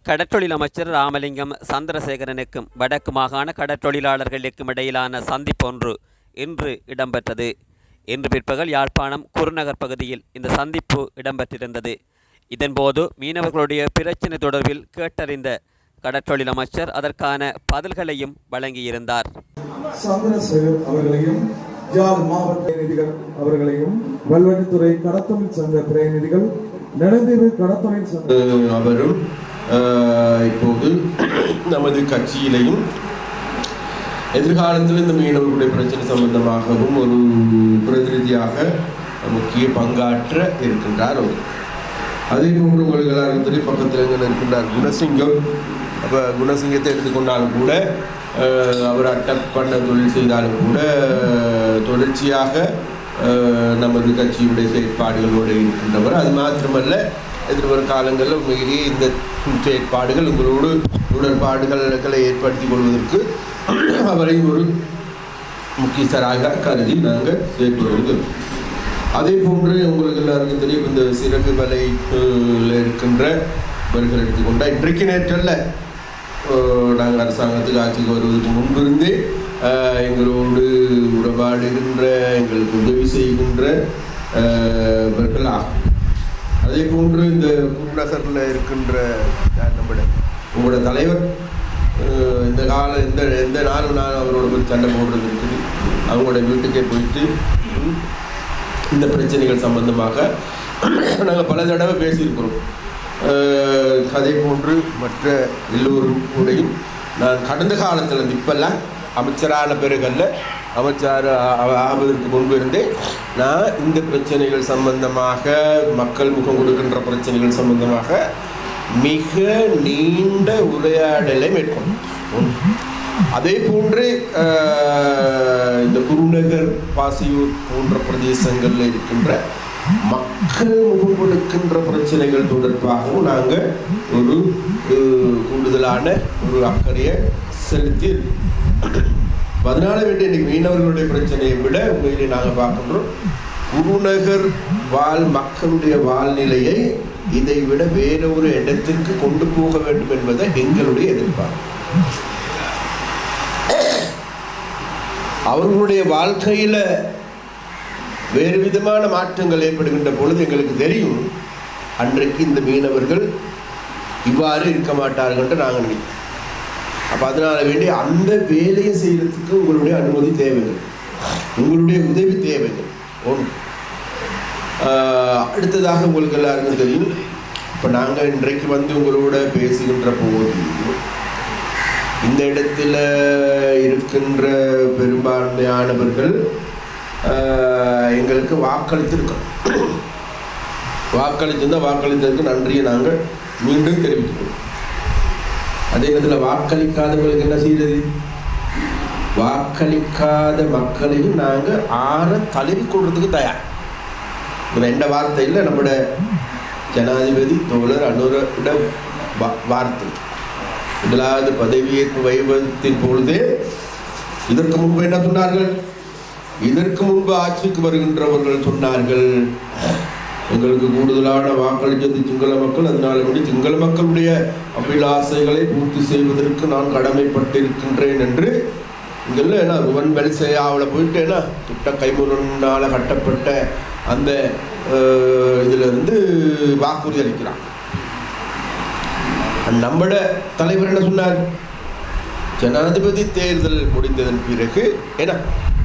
கடற்றொழில் அமைச்சர் ராமலிங்கம் சந்திரசேகரனுக்கும் வடக்கு மாகாண கடற்றொழிலாளர்களுக்கும் இடையிலான சந்திப்பொன்று இன்று இடம்பெற்றது. இன்று பிற்பகல் யாழ்ப்பாணம் குருநகர் பகுதியில் இந்த சந்திப்பு இடம்பெற்றிருந்தது. இதன்போது மீனவர்களுடைய பிரச்சினை தொடர்பில் கேட்டறிந்த கடற்றொழில் அமைச்சர் அதற்கான பதில்களையும் வழங்கியிருந்தார். சந்திரசேகர் அவர்களையும் யாழ் மாவட்ட பிரதிநிதிகள் அவர்களையும் வல்வெட்டித்துறை கடத்தொழில் சங்க பிரதிநிதிகள் நெடுந்தீவு கடத்தொழில் சங்க அவரும் இப்போது நமது கட்சியிலையும் எதிர்காலத்தில் இந்த மீனவர்களுடைய பிரச்சனை சம்பந்தமாகவும் ஒரு பிரதிநிதியாக முக்கிய பங்காற்ற இருக்கின்றார். அதே போன்று உங்களுக்கு எல்லாரும் தெரியும், பக்கத்தில் இருக்கின்றார் குணசிங்கம். அப்போ குணசிங்கத்தை எடுத்துக்கொண்டாலும் கூட அவர் அட்டக் பண்ண தொழில் செய்தாலும் கூட தொடர்ச்சியாக நமது கட்சியுடைய செயற்பாடுகளோடு இருக்கின்றவர். அது மாத்திரமல்ல, எதிர்வரும் காலங்களில் உண்மையிலேயே இந்த செயற்பாடுகள் உங்களோடு உடற்பாடுகளை ஏற்படுத்தி கொள்வதற்கு அவரை ஒரு முக்கியஸ்தராக கருதி நாங்கள் செயற்படுகிறோம். அதே போன்று உங்களுக்கு எல்லாருக்கும் தெரியும், இந்த சிறகு வலையில் இருக்கின்றவர்கள் எடுத்துக்கொண்டால் இன்றைக்கு நேற்றல்ல, நாங்கள் அரசாங்கத்துக்கு ஆட்சிக்கு வருவதற்கு முன்பிருந்தே எங்களோடு உறவாடுகின்ற, எங்களுக்கு உதவி செய்கின்றவர்கள் ஆகும். அதே போன்று இந்த குருநகரில் இருக்கின்ற உங்களோட தலைவர் இந்த எந்த நாளும் நான் அவரோட போய் சண்டை போடுறது இருக்குது. அவங்களோட வீட்டுக்கே போயிட்டு இந்த பிரச்சனைகள் சம்பந்தமாக நாங்கள் பல தடவை பேசியிருக்கிறோம். அதே போன்று மற்ற எல்லோரும் கூடையும் நான் கடந்த காலத்தில் இப்பெல்லாம் அமைச்சரான பிறகல்ல, அமைச்சர் ஆவதற்கு முன்பு இருந்தே நான் இந்த பிரச்சனைகள் சம்பந்தமாக, மக்கள் முகம் கொடுக்கின்ற பிரச்சனைகள் சம்பந்தமாக மிக நீண்ட உரையாடலை மேற்கொண்டோம். அதே போன்று இந்த குருநகர், பாசியூர் போன்ற பிரதேசங்களில் இருக்கின்ற மக்கள் முகம் கொடுக்கின்ற பிரச்சனைகள் தொடர்பாகவும் நாங்கள் ஒரு கூடுதலான ஒரு அக்கறையை செலுத்தி. அதனால வேண்டிய இன்னைக்கு மீனவர்களுடைய பிரச்சனையை விட உண்மையிலே நாங்கள் பார்க்கின்றோம், குருநகர் வாழ் மக்களுடைய வாழ்நிலையை இதை விட வேறொரு இடத்திற்கு கொண்டு போக வேண்டும் என்பதை எங்களுடைய எதிர்பார்ப்பு. அவர்களுடைய வாழ்க்கையில் வேறு விதமான மாற்றங்கள் ஏற்படுகின்ற பொழுது எங்களுக்கு தெரியும், அன்றைக்கு இந்த மீனவர்கள் இவ்வாறு இருக்க மாட்டார்கள் என்று நாங்கள் நினைக்கிறோம். அப்போ அதனால வேண்டிய அந்த வேலையை செய்யறதுக்கு உங்களுடைய அனுமதி தேவைகள், உங்களுடைய உதவி தேவைகள் ஒன்று. அடுத்ததாக உங்களுக்கு எல்லாருக்கும் தெரியும், இப்போ நாங்கள் இன்றைக்கு வந்து உங்களோட பேசுகின்ற போது இந்த இடத்துல இருக்கின்ற பெரும்பான்மையானவர்கள் எங்களுக்கு வாக்களித்திருக்கோம். வாக்களித்ததுக்கு நன்றியை நாங்கள் மீண்டும் தெரிவித்துக்கிறோம். அதே நேரத்தில் வாக்களிக்காதவர்களுக்கு என்ன செய்யறது? வாக்களிக்காத மக்களையும் நாங்கள் தழுவி கொள்றதுக்கு தயார். எந்த வார்த்தை இல்லை, நம்முடைய ஜனாதிபதி தோழர் அனுரோட வார்த்தை. முதலாவது பதவியேற்பு வைபவத்தின் பொழுதே இதற்கு முன்பு என்ன சொன்னார்கள்? இதற்கு முன்பு ஆட்சிக்கு வருகின்றவர்கள் சொன்னார்கள், எங்களுக்கு கூடுதலான வாக்களித்தது சிங்கள மக்கள், அதனால வேண்டி சிங்கள மக்களுடைய அபிலாசைகளை பூர்த்தி செய்வதற்கு நான் கடமைப்பட்டிருக்கின்றேன் என்று இங்கெல்லாம் ஏன்னா ருவன் பெல்சையாவில் போயிட்டு ஏன்னா துட்ட கைமுறையினால் கட்டப்பட்ட அந்த இதிலிருந்து வாக்குறுதி அளிக்கிறான். நம்மட தலைவர் என்ன சொன்னார்? ஜனாதிபதி தேர்தல் முடிந்ததன் பிறகு ஏன்னா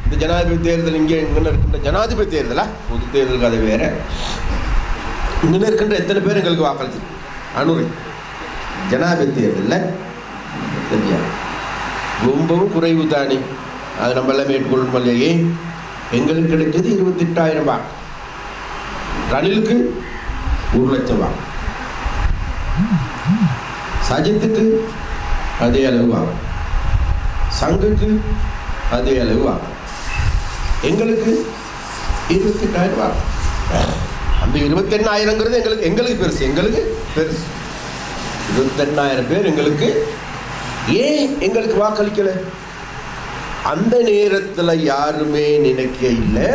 இந்த ஜனாதிபதி தேர்தல் இங்கே இங்கே இருக்கின்ற ஜனாதிபதி தேர்தலா, பொது தேர்தலுக்கு அது வேற. இங்கே இருக்கின்ற எத்தனை பேர் எங்களுக்கு வாக்களிச்சு அனுரை ஜனாதிபதி தேர்தலில் சரியா ரொம்பவும் குறைவு தானே. அது நம்ம எல்லாம் மேற்கொள்ளும் இல்லையே. எங்களுக்கு கிடைச்சது 28,000 வாக்கு, ரணிலுக்கு 1,00,000 வாக்கு, சஜித்துக்கு அதே அளவு வாக்கு, சங்குக்கு அதே அளவு வாக்கு, எங்களுக்கு 28,000 வாக்கு. அந்த 28,000ங்கிறது எங்களுக்கு பெருசு. 28,000 பேர் எங்களுக்கு ஏன் எங்களுக்கு வாக்களிக்கல? அந்த நேரத்தில் யாருமே நினைக்க இல்லை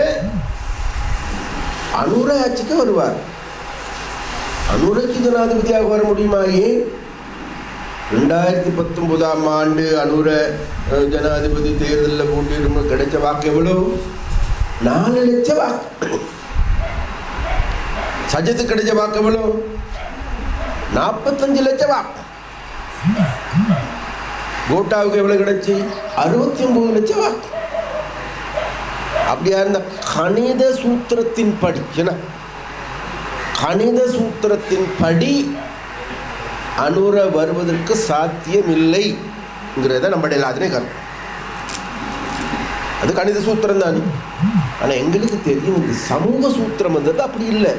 அனுர ஆட்சிக்கு வருவார். அனுரைக்கு ஜனாதிபதியாக வர முடியுமா? ஏன் 2019 ஆண்டு அனுர ஜனாதிபதி தேர்தலில் போட்டியிடும் கிடைச்ச வாக்கு எவ்வளவு? 4 லட்சம் வாக்கு. சஜித்துக்கு கிடைச்ச வாக்கு எவ்வளவு? 45 லட்சம் வாக்கு. கோட்டாவுக்கு எவ்வளவு கிடைச்சி? 69 லட்சம் வாக்கு. அப்படியா இருந்த கணித சூத்திரத்தின் படி, கணித சூத்திரத்தின் படி அனுர வருவதற்கு சாத்தியம் இல்லைங்கிறத நம்முடைய எல்லாத்தினே கருத்து. அது கணித சூத்திரம் தானே. ஆனால் எங்களுக்கு தெரியும் இந்த சமூக சூத்திரம் வந்தது அப்படி இல்லை.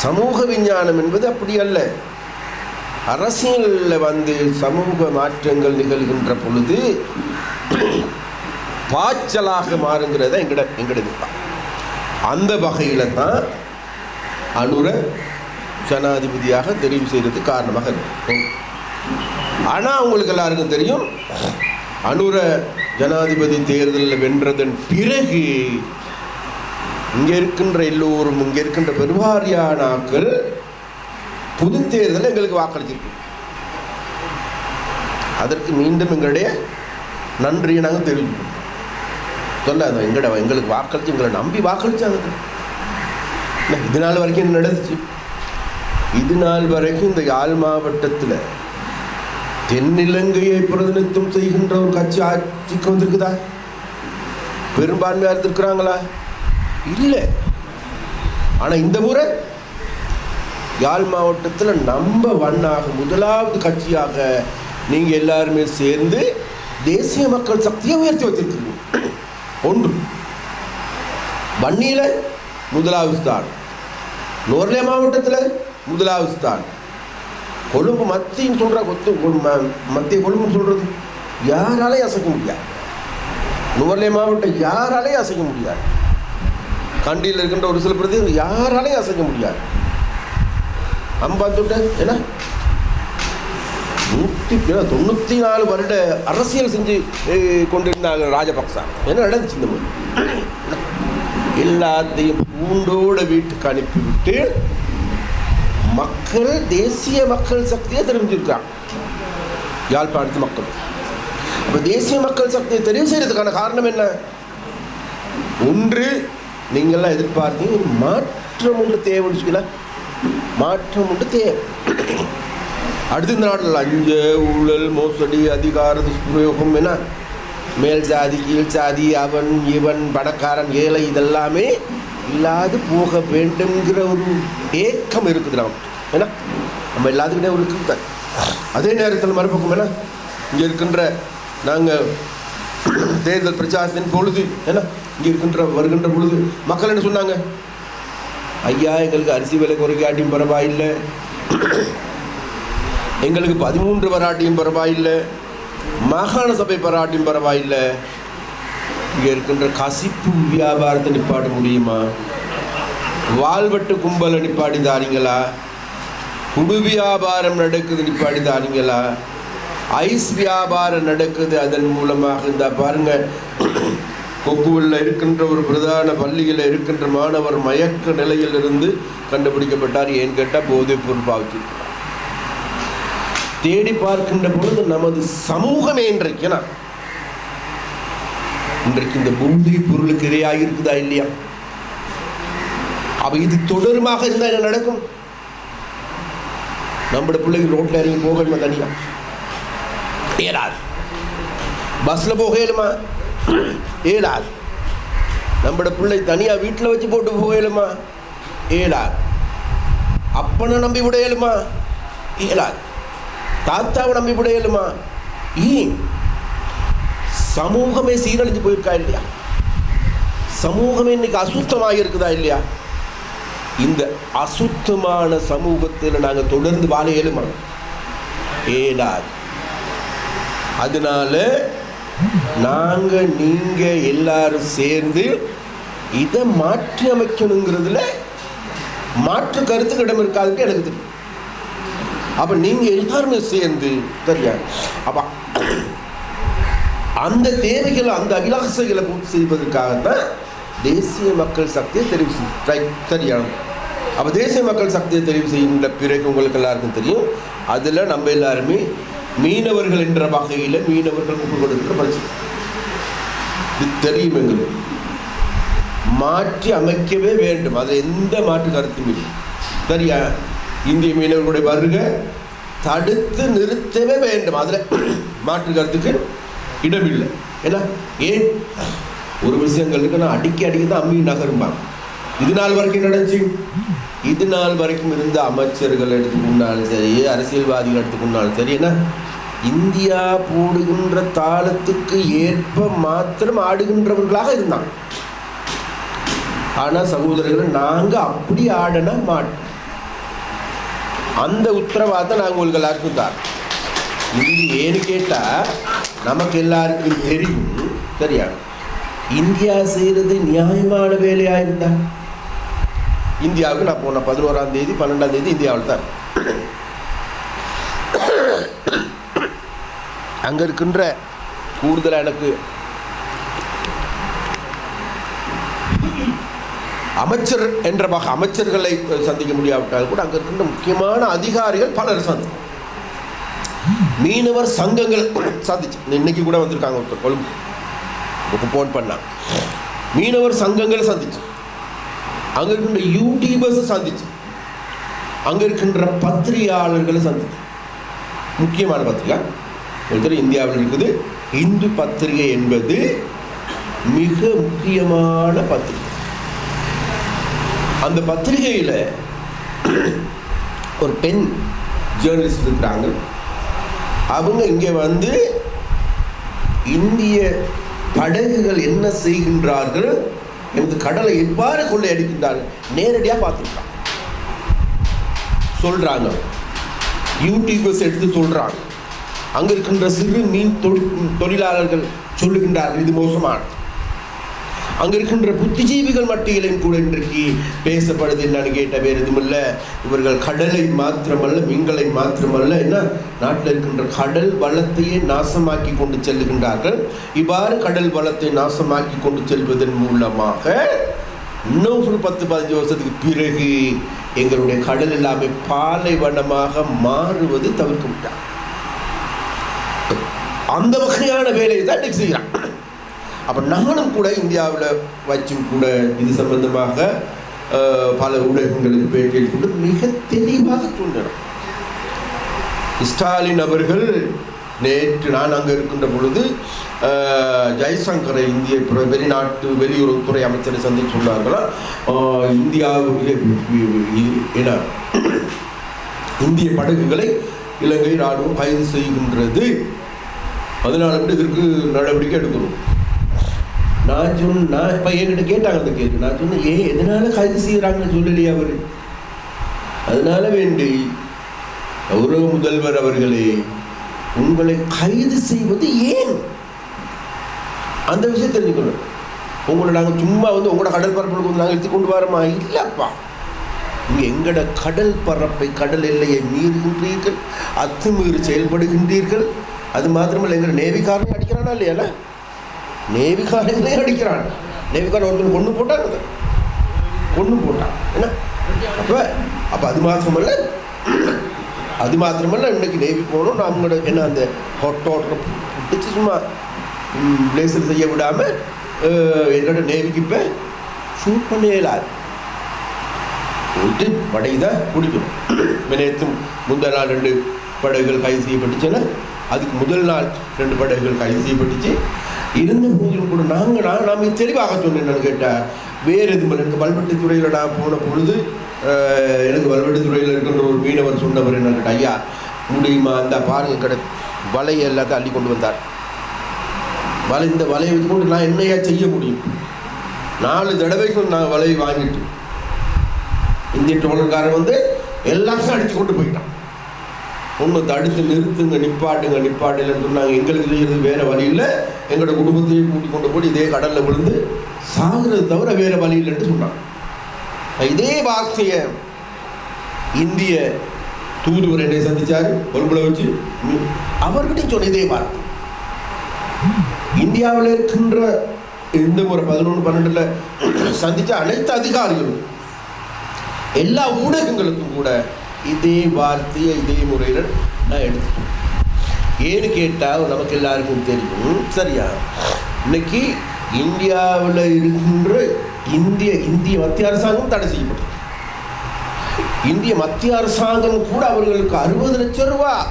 சமூக விஞ்ஞானம் என்பது அப்படி அல்ல. அரசியலில் சமூக மாற்றங்கள் நிகழ்கின்ற பொழுது பாய்ச்சலாக மாறுங்கிறத எங்கட அந்த வகையில் தான் அனுர ஜனாதிபதியாக தெரிவு செய்கிறது காரணமாக இருக்கும். ஆனால் உங்களுக்கு எல்லாருக்கும் தெரியும், அனுர ஜனாதிபதி தேர்தலில் வென்றதன் பிறகு இங்கே இருக்கின்ற எல்லோரும், இங்கே இருக்கின்ற பெருவாரியான ஆட்கள் பொது தேர்தலில் எங்களுக்கு வாக்களிச்சிருக்கு. அதற்கு மீண்டும் எங்களுடைய நன்றியை நாங்கள் தெரிவிப்போம். சொல்லாத எங்களுக்கு வாக்களிச்சு, எங்களை நம்பி வாக்களிச்சாங்க. இது நாள் வரைக்கும் என்ன நடந்துச்சு? இது நாள் வரைக்கும் இந்த யாழ் மாவட்டத்தில் தென்னிலங்கையை பிரதிநிதித்துவம் செய்கின்ற ஒரு கட்சி ஆட்சிக்கு வந்திருக்குதா? பெரும்பான்மையாக இருந்திருக்கிறாங்களா? இல்லை. ஆனால் இந்த முறை யாழ் மாவட்டத்தில் நம்பர் 1 முதலாவது கட்சியாக நீங்கள் எல்லாருமே சேர்ந்து தேசிய மக்கள் சக்தியை உயர்த்தி வச்சிருக்கீங்க. ஒன்று வன்னியில் முதலாவது ஸ்தான், நுவரெலியா மாவட்டத்தில் முதலாவது ஸ்தான், கொழும்பு மத்தின்னு சொல்கிற மத்திய கொழும்புன்னு சொல்கிறது யாராலையும் அசைக்க முடியாது. நுவரெலியா மாவட்டம் யாராலையும் அசைக்க முடியாது. கண்டியில் இருக்கின்ற ஒரு சில பிரதேசம் யாராலையும் அசைக்க முடியாது. அம்பாந்தோட்ட ஏன்னா 194 வருட அரசியல் செஞ்சு கொண்டிருந்தாங்க ராஜபக்சா. என்ன நடந்துச்சு? இந்த மாதிரி எல்லாத்தையும் பூண்டோட வீட்டுக்கு அனுப்பிவிட்டு மக்கள் தேசிய மக்கள் சக்தியை தெரிவிச்சிருக்காங்க. யாழ்ப்பாணத்து மக்கள் அப்போ தேசிய மக்கள் சக்தியை தெரிவு செய்யறதுக்கான காரணம் என்ன? ஒன்று, நீங்கள்லாம் எதிர்பார்த்தீங்க மாற்றம் ஒன்று தேவைன்னு சொல்லல, மாற்றம் ஒன்று தேவை. அடுத்த இந்த நாட்டில் லஞ்ச ஊழல் மோசடி அதிகார துஷ்பிரயோகம் என மேல் ஜாதி கீழ் ஜாதி அவன் இவன் பணக்காரன் ஏழை இதெல்லாமே இல்லாது போக வேண்டும்ங்கிற ஒரு ஏக்கம் இருக்குது நமக்கு. ஏன்னா நம்ம எல்லாத்துக்கிட்டே ஒரு இருக்குது. அதே நேரத்தில் மறுபக்கம் ஏன்னா இங்கே இருக்கின்ற நாங்கள் தேர்தல் பிரச்சாரத்தின் பொழுது ஏன்னா இங்கே வருகின்ற பொழுது மக்கள் என்ன சொன்னாங்க? ஐயா, எங்களுக்கு அரிசி விலை குறைக்காட்டியும் பரவாயில்லை, எங்களுக்கு 13 வராட்டியும் பரவாயில்லை, மாகாண சபை பராட்டியும் பரவாயில்லை, இங்கே இருக்கின்ற கசிப்பு வியாபாரத்தை நிப்பாட்ட முடியுமா? வாழ்வெட்டு கும்பலை நிப்பாட்டி தாரீங்களா? குடு வியாபாரம் நடக்குது நிப்பாட்டி தாரீங்களா? ஐஸ் வியாபாரம் நடக்குது, அதன் மூலமாக இந்த பாருங்க, கொக்குவில் இருக்கின்ற ஒரு பிரதான பள்ளியில் இருக்கின்ற மாணவர் மயக்க நிலையிலிருந்து கண்டுபிடிக்கப்பட்டார். ஏன்னு கேட்டால் போதைப் பொருள் பாவிச்சு தேடி பார்க்கின்ற பொழுது நமது சமூகமே இன்றைக்கு இந்த போதைப் பொருளுக்கு இரையாக இருக்குதா இல்லையா? அப்ப இது தொடருமாக இருந்தால் என்ன நடக்கும்? நம்முடைய பிள்ளைகள் ரோட்ல இறங்கி போகணுமா? தனியா ஏறாது. பஸ்ல போகலுமா? ஏழாது. நம்மட பிள்ளை தனியா வீட்டில் வச்சு போட்டு போகலுமா? ஏழாது. அப்பனை நம்பி விட இயலுமா? இயலாது. தாத்தாவை நம்பி விட இயலுமா? சமூகமே சீரழிஞ்சு போயிருக்கா இல்லையா? சமூகமே இன்னைக்கு அசுத்தமாக இருக்குதா இல்லையா? இந்த அசுத்தமான சமூகத்தில் நாங்கள் தொடர்ந்து வாழ இயலுமா? ஏழாது. அதனால நாங்கள் நீங்கள் எல்லாரும் சேர்ந்து இதை மாற்றி அமைக்கணுங்கிறதுல மாற்று கருத்துக்கு இடம் இருக்காதுன்னு எனக்கு தெரியும். அப்போ நீங்கள் எல்லாருமே சேர்ந்து சரியா அப்போ அந்த தேவைகளை அந்த அபிலாசைகளை பூர்த்தி செய்வதற்காகத்தான் தேசிய மக்கள் சக்தியை தெரிவு செய்யும். சரியா? அப்போ தேசிய மக்கள் சக்தியை தெரிவு செய்கின்ற பிறகு உங்களுக்கு எல்லாருக்கும் தெரியும், அதில் நம்ம எல்லாருமே மீனவர்கள் என்ற வகையில் மீனவர்கள் முகம் கொடுக்கிற பிரச்சனை இது தெரியும் எங்களுக்கு. மாற்றி அமைக்கவே வேண்டும், அது எந்த மாற்று கருத்தும் இல்லை. சரியா? இந்திய மீனவர்களுடைய வருகை தடுத்து நிறுத்தவே வேண்டும், அதில் மாற்று கருத்துக்கு இடமில்லை. ஏன்னா ஏன் ஒரு விஷயங்களுக்கு நான் அடிக்க தான் அம்மி நகரும்பாங்க. இது நாள் வரைக்கும் நடந்துச்சு. இது நாள் வரைக்கும் இருந்த அமைச்சர்கள் எடுத்துக்கொண்டாலும் சரி, அரசியல்வாதிகள் எடுத்துக்கொண்டாலும் சரி, ஏன்னா இந்தியா போடுகின்ற தாளத்துக்கு ஏற்ப மாத்திரம் ஆடுகின்றவர்களாக இருந்தாங்க. ஆனால் சகோதரர்களை நாங்கள் அப்படி ஆடனா மாட்டோம். அந்த உத்தரவாதம் நாங்கள் உங்களுக்கு எல்லாருக்கும் தான். இது ஏன்னு கேட்டால் நமக்கு எல்லாருக்கும் தெரியும். சரியா? இந்தியா செய்கிறது நியாயமான வேலையாக இருந்தா, இந்தியாவுக்கு நான் போன 11ஆம் தேதி 12ஆம் தேதி இந்தியாவில் தான். அங்கே இருக்கின்ற கூடுதலாக எனக்கு அமைச்சர் என்ற வகை அமைச்சர்களை சந்திக்க முடியாவிட்டால் கூட அங்கே இருக்கின்ற முக்கியமான அதிகாரிகள் பலர் சந்திச்சு, மீனவர் சங்கங்கள் சந்திச்சு. இன்னைக்கு கூட வந்திருக்காங்க ஒருத்தர் கொழும்புக்கு ஃபோன் பண்ணாங்க. மீனவர் சங்கங்களை சந்திச்சு, அங்கே இருக்கின்ற யூடியூபர்ஸை சந்திச்சு, அங்கே இருக்கின்ற பத்திரிகையாளர்களை சந்திச்சு. முக்கியமான பத்திரிகை ஒருத்தர் இந்தியாவில் இருக்குது. இந்து பத்திரிகை என்பது மிக முக்கியமான பத்திரிகை. அந்த பத்திரிகையில் ஒரு பெண் ஜேர்னலிஸ்ட் இருக்கிறாங்க. அவங்க இங்கே வந்து இந்திய படகுகள் என்ன செய்கின்றார்கள், எனக்கு கடலை எவ்வாறு கொள்ளையடிக்கின்றார்கள் நேரடியாக பார்த்துருக்காங்க, சொல்கிறாங்க. யூடியூபர்ஸ் எடுத்து சொல்கிறாங்க. அங்கே இருக்கின்ற சிறு மீன் தொழிலாளர்கள் சொல்லுகின்றார்கள் இது மோசமான. அங்கே இருக்கின்ற புத்திஜீவிகள் மட்டியிலும் கூட இன்றைக்கு பேசப்படுது என்னன்னு கேட்ட வேறு எதுவும் இல்லை. இவர்கள் கடலை மாத்திரமல்ல, மீன்களை மாத்திரமல்ல, என்ன நாட்டில் இருக்கின்ற கடல் வளத்தையே நாசமாக்கி கொண்டு செல்லுகின்றார்கள். இவ்வாறு கடல் வளத்தை நாசமாக்கி கொண்டு செல்வதன் மூலமாக இன்னும் ஒரு 10-15 வருஷத்துக்கு பிறகு எங்களுடைய கடல் எல்லாமே பாலைவனமாக மாறுவது தவிர்க்க முடியாது. அந்த வகையான வேலையை தான் இன்றைக்கு செய்கிறான். அப்போ நானும் கூட இந்தியாவில் வச்சும் கூட இது சம்பந்தமாக பல ஊடகங்களுக்கு பேட்டியில் கூட மிக தெளிவாக சொன்னேன். ஸ்டாலின் அவர்கள் நேற்று நான் அங்கே இருக்கின்ற பொழுது ஜெய்சங்கரை இந்திய வெளிநாட்டு வெளியுறவுத்துறை அமைச்சரை சந்தித்து சொன்னார்களா, இந்திய படகுகளை இலங்கை ராணுவம் கைது செய்கின்றது, அதனால இதற்கு நடவடிக்கை எடுக்கணும். நான் இப்போ என்கிட்ட கேட்டாங்க அந்த கேள்வி. நான் சொன்னேன், எதனால கைது செய்கிறாங்கன்னு சொல்லலையே அவர். அதனால வேண்டி கௌரவ முதல்வர் அவர்களே, உங்களை கைது செய்வது ஏன், அந்த விஷயம் தெரிஞ்சுக்கணும். உங்களை நாங்கள் சும்மா வந்து உங்களோட கடல் பரப்புக்கு நாங்கள் எடுத்து கொண்டு வரோமா? இல்லைப்பா, நீங்கள் எங்களோட கடல் பரப்பை கடல் எல்லையை மீறுகின்றீர்கள், அத்துமீறி செயல்படுகின்றீர்கள். அது மாத்திரமல்ல, எங்கள் நேவிக்காரனையும் அடிக்கிறானா இல்லையால, நேவிக்காரங்களையும் அடிக்கிறான். நேவிக்காரன் ஒருத்தர் கொண்டு போட்டாங்க, கொண்டு போட்டான். என்ன அப்போ அது மாத்திரமல்ல இன்னைக்கு நேவி போகணும் நம்மளோட என்ன அந்த ஹொட் வாட்டரை பிடிச்சி சும்மா பிளேஸில் செய்ய விடாமல் எங்களோட நேவிக்கு இப்போ ஷூட் பண்ண இயலாது. போயிட்டு படகு தான் பிடிக்கணும். நேற்று முந்தல் நாள் 2 படகுகள் கைது செய்யப்பட்டுச்சுன்னா அதுக்கு முதல் நாள் 2 படகுகள் கைது செய்யப்பட்டுச்சு. இருந்த போதிலும் கூட நாம் தெளிவாக சொன்னேன். என்னன்னு கேட்டால் வேறு எதுவும் எனக்கு வல்வெட்டித்துறையில் நான் போன பொழுது எனக்கு வல்வெட்டித்துறையில் இருக்கின்ற ஒரு மீனவர் சொன்னவர் என்ன கேட்டால், ஐயா முடியுமா அந்த பாருங்க கடை வலையை எல்லாத்தையும் அள்ளி கொண்டு வந்தார். இந்த வலையை வச்சு கொண்டு நான் என்னையா செய்ய முடியும்? 4 தடவைக்கும் நான் வலையை வாங்கிட்டு இந்திய டோலர்காரன் வந்து எல்லாத்தையும் அடித்து கொண்டு போயிட்டான். ஒன்று தடுத்து நிறுத்துங்க, நிப்பாட்டுங்கன்னு சொன்னாங்க. எங்களுக்கு செய்யறது வேறு வழியில் எங்களோட குடும்பத்தையும் கூட்டி கொண்டு போய் இதே கடலில் விழுந்து சாகுறது தவிர வேறு வழி இல்லைன்னு சொன்னாங்க. இதே வார்த்தையை இந்திய தூதுவர் என்னை சந்திச்சாரு கொழும்புல வச்சு, அவர்கிட்டையும் சொன்ன இதே வார்த்தை. இந்தியாவில் இருக்கின்ற இந்த முறை 11-12 சந்திச்ச அனைத்து அதிகாரிகளும் எல்லா ஊடகங்களுக்கும் கூட இதே வார்த்தையை இதே முறையில் நான் எடுத்துட்டேன். ஏன்னு கேட்டால் நமக்கு எல்லாருக்கும் தெரியும் சரியா, இன்னைக்கு இந்தியாவில் இருக்கின்ற இந்திய மத்திய அரசாங்கம் தடை செய்யப்பட்டது. இந்திய மத்திய அரசாங்கம் கூட அவர்களுக்கு 60 லட்சம் ரூபாய்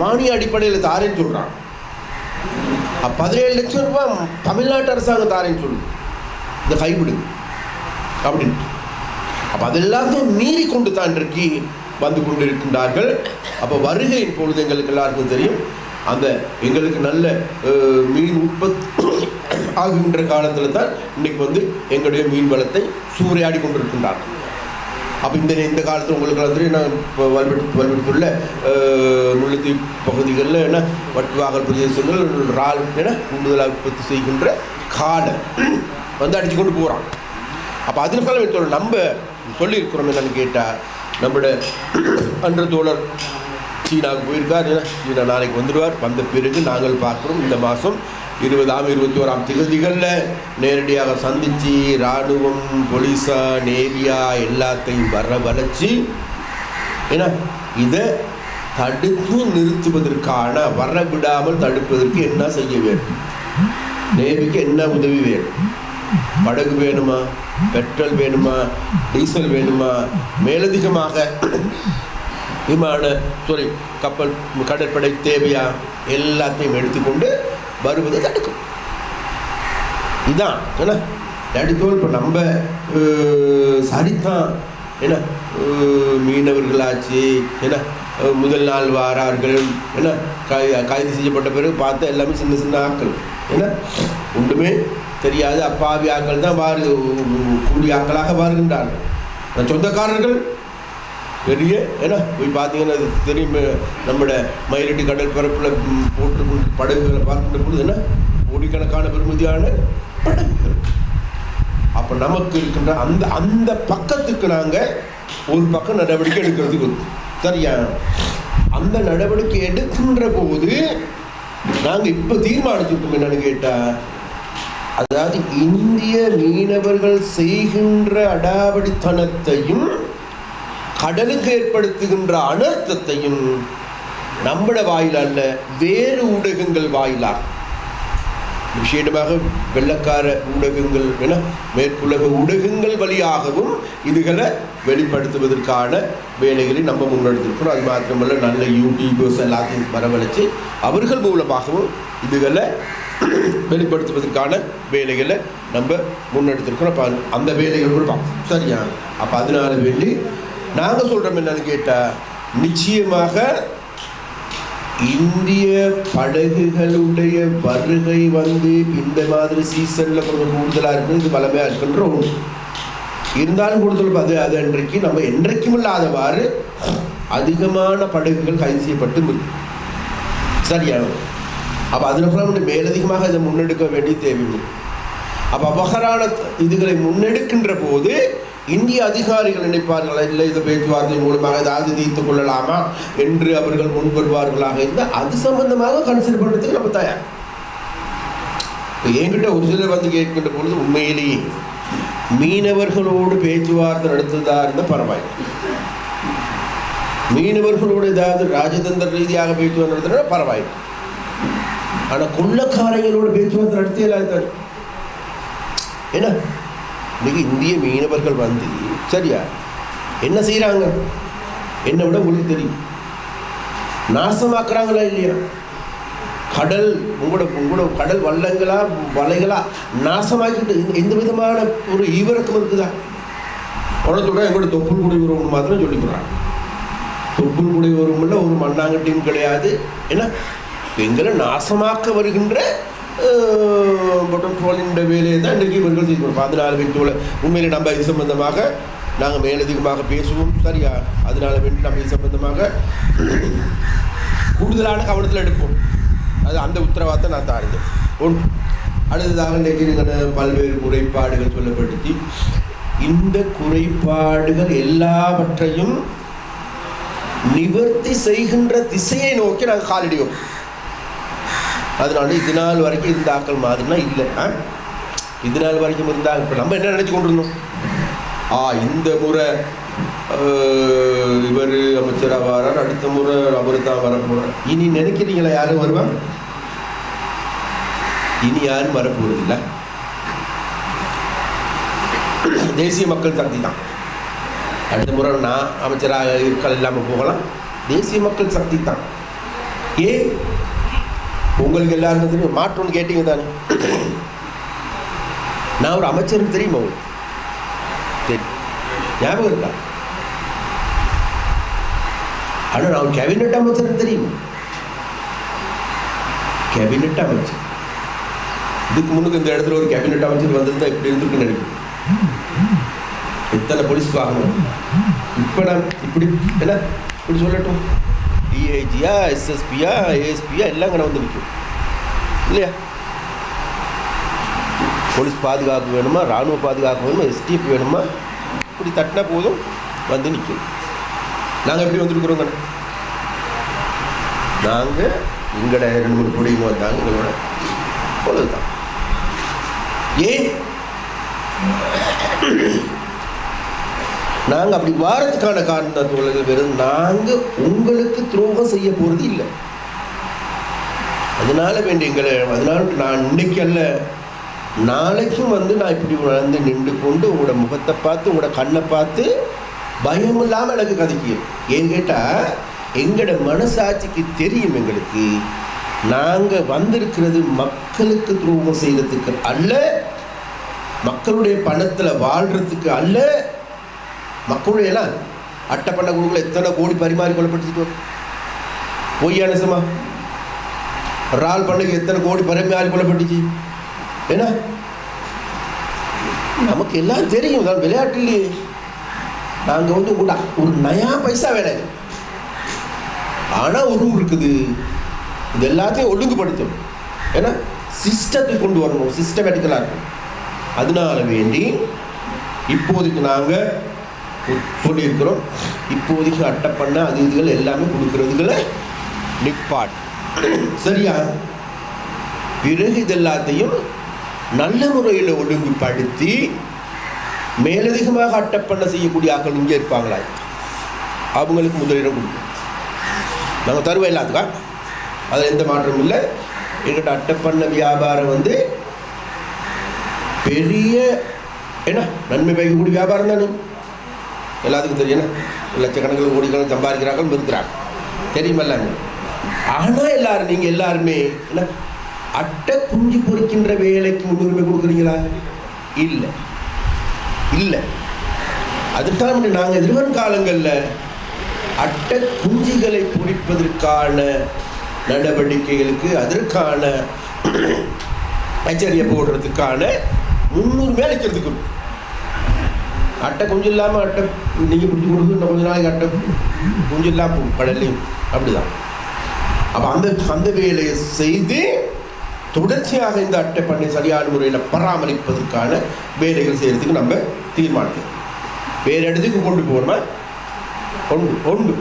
மானிய அடிப்படையில் தாரேன்னு சொல்கிறாங்க. 17 லட்சம் ரூபாய் தமிழ்நாட்டு அரசாங்கம் தாரேன்னு சொல்லுது, இந்த கைவிடு அப்படின்ட்டு. அப்போ அதெல்லாத்தையும் மீறி கொண்டு தான் இன்றைக்கு வந்து கொண்டு இருக்கின்றார்கள். அப்போ வருகையின் பொழுது எங்களுக்கு எல்லாருக்கும் தெரியும், அந்த எங்களுக்கு நல்ல மீன் உற்பத்தி ஆகின்ற காலத்தில் தான் இன்றைக்கி வந்து எங்களுடைய மீன் வளத்தை சூறையாடி கொண்டிருக்கின்றார்கள். அப்போ இந்த காலத்தில் உங்களுக்கு தெரியும், நான் இப்போ வல்வெடுத்துள்ள முல்லைத்தீவு பகுதிகளில் என்ன வட்டுவாகல் பிரதேசங்கள் இறால் என கூடுதலாக உற்பத்தி செய்கின்ற காலை வந்து அடித்து கொண்டு போகிறான். அப்போ அதனால நம்ம சொல்லியிருக்கிறோம் என்னன்னு கேட்டால், நம்மளோட அன்ற தோழர் சீனாவுக்கு போயிருக்கார். சீனா நாளைக்கு வந்துடுவார். வந்த பிறகு நாங்கள் பார்க்குறோம் இந்த மாதம் 20ஆம் 21ஆம் தேதிகளில் நேரடியாக சந்தித்து இராணுவம், போலீஸா, நேவியா எல்லாத்தையும் வரவழைச்சி ஏன்னா இதை தடுத்து நிறுத்துவதற்கான வரவிடாமல் தடுப்பதற்கு என்ன செய்ய வேண்டும், நேவிக்கு என்ன உதவி வேணும், படகு வேணுமா, பெட்ரோல் வேணுமா, டீசல் வேணுமா, மேலதிகமாக கப்பல் கடற்படை தேவையா, எல்லாத்தையும் எடுத்துக்கொண்டு வருவதை தடுக்கும். இதுதான் ஏன்னா தடுத்தோல். இப்போ நம்ம சரிதான் ஏன்னா மீனவர்களாச்சு ஏன்னா முதல் நாள் வாரார்கள் ஏன்னா கைது செய்யப்பட்ட பிறகு பார்த்தா எல்லாமே சின்ன சின்ன ஆக்கள் ஏன்னா ஒன்றுமே தெரியாது அப்பாவி ஆக்கள் தான் கூலி ஆக்களாக வருகின்றார்கள். சொந்தக்காரர்கள் பெரிய ஏன்னா போய் பார்த்தீங்கன்னா தெரியும், நம்மளோட மயிலட்டி கடல் பரப்பில் போட்டு படகுகளை பார்க்கின்ற பொழுது என்ன கோடிக்கணக்கான பெருமதியான படகுகள். அப்போ நமக்கு இருக்கின்ற அந்த பக்கத்துக்கு நாங்கள் ஒரு பக்கம் நடவடிக்கை எடுக்கிறதுக்கு சரியா, அந்த நடவடிக்கை எடுக்கின்ற போது நாங்கள் இப்போ தீர்மானிச்சிருக்கோம் என்னன்னு கேட்டால், அதாவது இந்திய மீனவர்கள் செய்கின்ற அடாவடித்தனத்தையும் கடலுக்கு ஏற்படுத்துகின்ற அனர்த்தத்தையும் நம்மட வாயிலான வேறு ஊடகங்கள் வாயிலாக விசேடமாக வெள்ளக்கார ஊடகங்கள் என மேற்குலக ஊடகங்கள் வழியாகவும் இதுகளை வெளிப்படுத்துவதற்கான வேலைகளை நம்ம முன்னெடுத்திருக்கிறோம். அது மாத்திரமல்ல நல்ல யூடியூபர்ஸ் எல்லாத்தையும் வரவழைச்சு அவர்கள் மூலமாகவும் இதுகளை வெளிப்படுத்துவதற்கான வேலைகளை நம்ம முன்னெடுத்திருக்கிறோம். அப்போ அந்த வேலைகள் கூட சரியா. அப்போ அதனால வேண்டி நாங்கள் சொல்கிறோம் என்னன்னு கேட்டால், நிச்சயமாக இந்திய படகுகளுடைய வருகை வந்து இந்த மாதிரி சீசனில் கொஞ்சம் கூடுதலாக இருக்குது, இது பலமையாக இருக்கின்ற ஒன்று இருந்தாலும் கூடுதல் அது அன்றைக்கு நம்ம என்றைக்கும் இல்லாதவாறு அதிகமான படகுகள் கைது செய்யப்பட்டு சரியானது. அப்போ அதில் மேலதிகமாக இதை முன்னெடுக்க வேண்டிய தேவையில்லை. அப்போ அபகரான இதுகளை முன்னெடுக்கின்ற போது இந்திய அதிகாரிகள் நினைப்பார்கள், இல்லை இந்த பேச்சுவார்த்தை மூலமாக ஏதாவது தீர்த்துக் கொள்ளலாமா என்று அவர்கள் முன்வருவார்களாக இருந்தால் அது சம்பந்தமாக கன்சிடர் பண்ணுறதுக்கு நம்ம தயார். இப்போ என்கிட்ட ஒரு சிலர் வந்து கேட்கின்ற பொழுது உண்மையிலேயே மீனவர்களோடு பேச்சுவார்த்தை நடத்துவதா இருந்தால் பரவாயில்லை, மீனவர்களோடு ஏதாவது ராஜதந்திர ரீதியாக பேச்சுவார்த்தை நடத்துனா பரவாயில்லை, ஆனால் கொள்ளக்காரங்களோட பேச்சுவார்த்தை நடத்தியலாது ஏன்னா இன்னைக்கு இந்திய மீனவர்கள் வந்து சரியா என்ன செய்கிறாங்க, என்னை விட உங்களுக்கு தெரியும், நாசமாக்குறாங்களா இல்லையா, கடல் உங்களோட கடல் வள்ளங்களா வலைகளா நாசமாக்கிட்டு எந்த விதமான ஒரு ஈவரக்கம் இருக்குதா? உடனே எங்களோட தொப்புள் குடி உறவுன்னு மாத்திரம் சொல்லி போடுறாங்க. தொப்புள் குடி உறவுல ஒரு மண்ணாங்கட்டியும் கிடையாது. ஏன்னா எங்களை நாசமாக்க வருகின்ற பொட்டோலின் வேலையை தான் இன்றைக்கு இவர்கள் செய்து 14 வீட்டோட உண்மையிலே நம்ம இது சம்பந்தமாக நாங்கள் மேலதிகமாக பேசுவோம் சரியா. அதனால வேண்டி நம்ம இது சம்பந்தமாக கூடுதலான கவனத்தில் எடுப்போம். அது அந்த உத்தரவாதத்தை நான் தாருங்கள். ஒன்று அடுத்ததாக இன்றைக்கு நீங்கள் பல்வேறு குறைபாடுகள் சொல்லப்படுத்தி இந்த குறைபாடுகள் எல்லாவற்றையும் நிவர்த்தி செய்கின்ற திசையை நோக்கி நாங்கள் காலடியோம். அதனால இது நாள் வரைக்கும் இந்த ஆக்கள் மாதிரினா இல்லை, இது நாள் வரைக்கும் இருந்தால் இப்போ நம்ம என்ன நினச்சி கொண்டிருந்தோம், இந்த முறை இவர் அமைச்சராக வரார், அடுத்த முறை அவர் தான் வரப்போகிறார். இனி நினைக்கிறீங்களா யாரும் வருவாங்க? இனி யாரும் வரப்போறதில்லை. தேசிய மக்கள் சக்தி தான். அடுத்த முறை நான் அமைச்சராக இருக்கால் இல்லாமல் போகலாம். தேசிய மக்கள் சக்தி தான். ஏன் உங்களுக்கு எல்லாருக்கும் தெரியும், மாற்றம்னு கேட்டீங்க தானே. நான் ஒரு அமைச்சருக்கு தெரியுமா உங்களுக்கு? தெரியும், ஞாபகம் இருக்கா? ஆனால் நான் ஒரு கேபினெட் அமைச்சருக்கு தெரியுமா? கேபினெட் அமைச்சர். இதுக்கு முன்னுக்கு இந்த இடத்துல ஒரு கேபினெட் அமைச்சர் வந்திருந்தா இப்படி இருந்திருக்குன்னு நினைக்கிறேன். எத்தனை போலீஸ் வாகனம் இப்போ நான் இப்படி என்ன இப்படி சொல்லட்டும், டிஐஜியா, எஸ்எஸ்பியா, ஏஎஸ்பியா எல்லாம் கடை வந்து நிற்கும் இல்லையா? போலீஸ் பாதுகாப்பு வேணுமா, இராணுவ பாதுகாப்பு வேணுமா, எஸ்டிஎஃப் வேணுமா, இப்படி தட்டினா போதும் வந்து நிற்கும். நாங்கள் எப்படி வந்துருக்குறோங்க? நாங்கள் எங்களோட 2-3 பொடியும் வந்தாங்க எங்களோட அவ்வளவுதான். ஏன் நாங்கள் அப்படி வாரத்துக்கான காரணத்தோழர்கள் வெறும் நாங்கள் உங்களுக்கு துரோகம் செய்ய போகிறது இல்லை. அதனால வேண்டிய எங்களை, அதனால நான் இன்னைக்கு அல்ல நாளைக்கும் நான் இப்படி வந்து நின்று கொண்டு உங்களோட முகத்தை பார்த்து உங்களோட கண்ணை பார்த்து பயம் இல்லாமல் எனக்கு கதைக்கும். ஏன்னு கேட்டால் எங்களோட மனசாட்சிக்கு தெரியும், எங்களுக்கு நாங்கள் வந்திருக்கிறது மக்களுக்கு துரோகம் செய்யறதுக்கு அல்ல, மக்களுடைய பணத்தில் வாழ்கிறதுக்கு அல்ல. மக்களுடைய எல்லாம் அட்டை பண்ண குழுக்கள் எத்தனை கோடி பரிமாறி கொள்ளப்பட்டு பொய்யான சும்மா ரால் பண்ணைக்கு எத்தனை கோடி பரிமாறி கொள்ளப்பட்டுச்சு. ஏன்னா நமக்கு எல்லாம் தெரியும், விளையாட்டு இல்லையே. நாங்கள் ஒரு நயா பைசா வேணாங்க, ஆனால் ஒரு இருக்குது, இது எல்லாத்தையும் ஒழுங்குபடுத்தும். ஏன்னா சிஸ்டத்தை கொண்டு வரணும், சிஸ்டமேட்டிக்கலாக இருக்கும். அதனால வேண்டி இப்போதைக்கு நாங்கள் சொல்லியிருக்கிறோம், இப்போதைக்கு அட்டை பண்ண அது இதுகள் எல்லாமே கொடுக்கறதுகளை நிப்பாட் சரியா. பிறகு இது எல்லாத்தையும் நல்ல முறையில் ஒழுங்குபடுத்தி மேலதிகமாக அட்டை பண்ண செய்யக்கூடிய ஆக்கள் இங்கே இருப்பாங்களா, அவங்களுக்கு முதலிடம் கொடுக்கும். நாங்கள் தருவோம் எல்லாத்துக்கா, அதில் எந்த மாற்றமும் இல்லை. எங்கிட்ட அட்டை பண்ண வியாபாரம் பெரிய என்ன நன்மை பயக்கக்கூடிய வியாபாரம் தானே, எல்லாத்துக்கும் தெரியும். லட்சக்கணக்கில் கோடிக்கணக்கில் சம்பாதிக்கிறார்கள் இருக்கிறாங்க, தெரியுமல்ல. ஆனால் எல்லாரும் நீங்கள் எல்லாருமே என்ன அட்டை குஞ்சு பொறிக்கின்ற வேலைக்கு முன்னுரிமை கொடுக்குறீங்களா? இல்லை இல்லை. அதுதான் நாங்கள் எதிர்வரும் காலங்களில் அட்டை குஞ்சுகளை பொறிப்பதற்கான நடவடிக்கைகளுக்கு, அதற்கான எச்சரிக்கை போடுறதுக்கான முன்னுரிமை அளிக்கிறதுக்கு. அட்டை கொஞ்சம் இல்லாமல் அட்டை நீங்கள் பிடிச்சி கொடுத்து இன்னும் கொஞ்ச நாளைக்கு அட்டை கொஞ்சம் இல்லாமல் கடல்லையும் அப்படிதான். அப்போ அந்த வேலையை செய்து தொடர்ச்சியாக இந்த அட்டை பண்ணை சரியான முறையில் பராமரிப்பதற்கான வேலைகள் செய்கிறதுக்கு நம்ம தீர்மானிக்கிறோம். வேறு இடத்துக்கு கொண்டு போகணுமா? ஒன்று.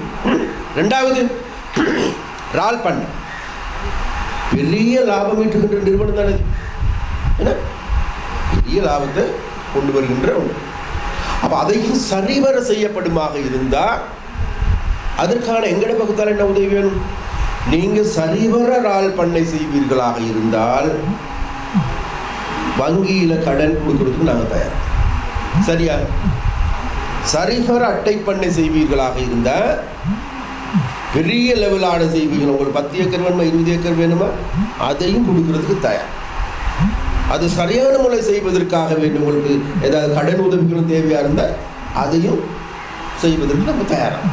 ரெண்டாவது, ரால் பண்ணை பெரிய லாபம் ஈட்டுகின்ற நிறுவனம் தானே, ஏன்னா பெரிய லாபத்தை கொண்டு வருகின்ற ஒன்று. அப்போ அதையும் சரிவர செய்யப்படுமாக இருந்தால் அதற்கான எங்கட பக்கத்தால் என்ன உதவி வேணும்? நீங்கள் சரிவர ரால் பண்ணை செய்வீர்களாக இருந்தால் வங்கியில் கடன் கொடுக்கறதுக்கு நாங்கள் தயார். சரியா? சரிவர அட்டை பண்ணை செய்வீர்களாக இருந்தால் பெரிய லெவலான செய்வீர்கள். உங்களுக்கு 10 ஏக்கர் வேணுமா, 20 ஏக்கர் வேணுமா, அதையும் கொடுக்கறதுக்கு தயார். அது சரியான முறை செய்வதற்காக வேண்டும். உங்களுக்கு ஏதாவது கடன் உதவிகளும் தேவையாக இருந்தால் அதையும் செய்வதற்கு நம்ம தயாராக.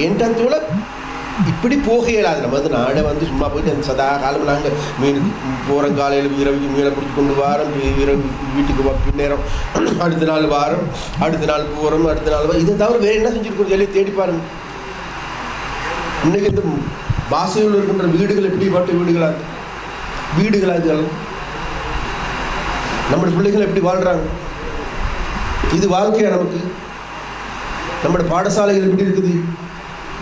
என்றதோட இப்படி போக இயலாது. நம்ம நாடை சும்மா போயிட்டு சதா காலம் நாங்கள் மீன் போகிறோம், காலையில் இரவுக்கு மீனை பிடிச்சி கொண்டு வாரம், வீட்டுக்கு பின்னேரம், அடுத்த நாள் வாரம், அடுத்த நாள் போகிறோம், அடுத்த நாள் இதை தவிர வேறு என்ன செஞ்சுருக்கோம் சொல்லி தேடி பாருங்க. இன்றைக்கி இந்த பாசையில் இருக்கின்ற வீடுகள் எப்படிப்பட்ட வீடுகளாக இதுகள் நம்ம பிள்ளைகள் எப்படி வாழ்கிறாங்க, இது வாழ்க்கையா? நமக்கு நம்மளோட பாடசாலைகள் எப்படி இருக்குது?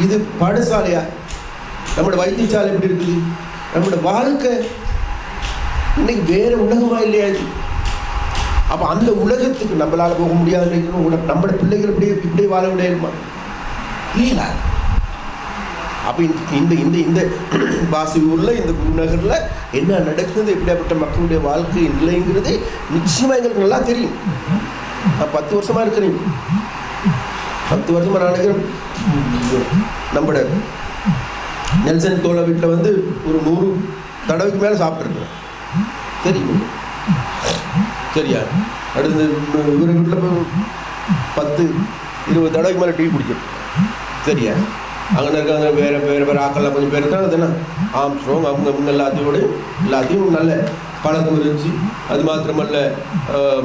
இது பாடசாலையா? நம்மளோட வைத்தியசாலை எப்படி இருக்குது? நம்மளோட வாழ்க்கை இன்னைக்கு வேற உலகமா இல்லையா இது? அப்போ அந்த உலகத்துக்கு நம்மளால் போக முடியாது. நம்மளோட பிள்ளைகள் இப்படியே வாழ முடியுமா? இல்லையா? அப்போ இந்த இந்த இந்த பாசியூரில், இந்த குருநகரில் என்ன நடக்குது, எப்படியாப்பட்ட மக்களுடைய வாழ்க்கை இல்லைங்கிறது நிச்சயமாக எங்களுக்கு நல்லா தெரியும். நான் 10 வருஷமாக இருக்கிறேன். 10 வருஷமாக நான் நினைக்கிறேன் நம்மளோட நெல்சன் தோழ வீட்டில் வந்து ஒரு 100 தடவைக்கு மேலே சாப்பிட்ருக்கேன். தெரியும் சரியா? அடுத்து இவர் வீட்டில் 10-20 தடவைக்கு மேலே டீ குடிக்கிறேன். சரியா? அங்கே இருக்காங்க வேறு வேறு வேறு ஆக்கெல்லாம் கொஞ்சம் பேர் இருக்காங்க. அது என்ன ஆம்ஸ்ட்ராங் அவங்க எல்லாத்தையும் நல்ல பழக்கம் இருந்துச்சு. அது மாத்திரமல்ல,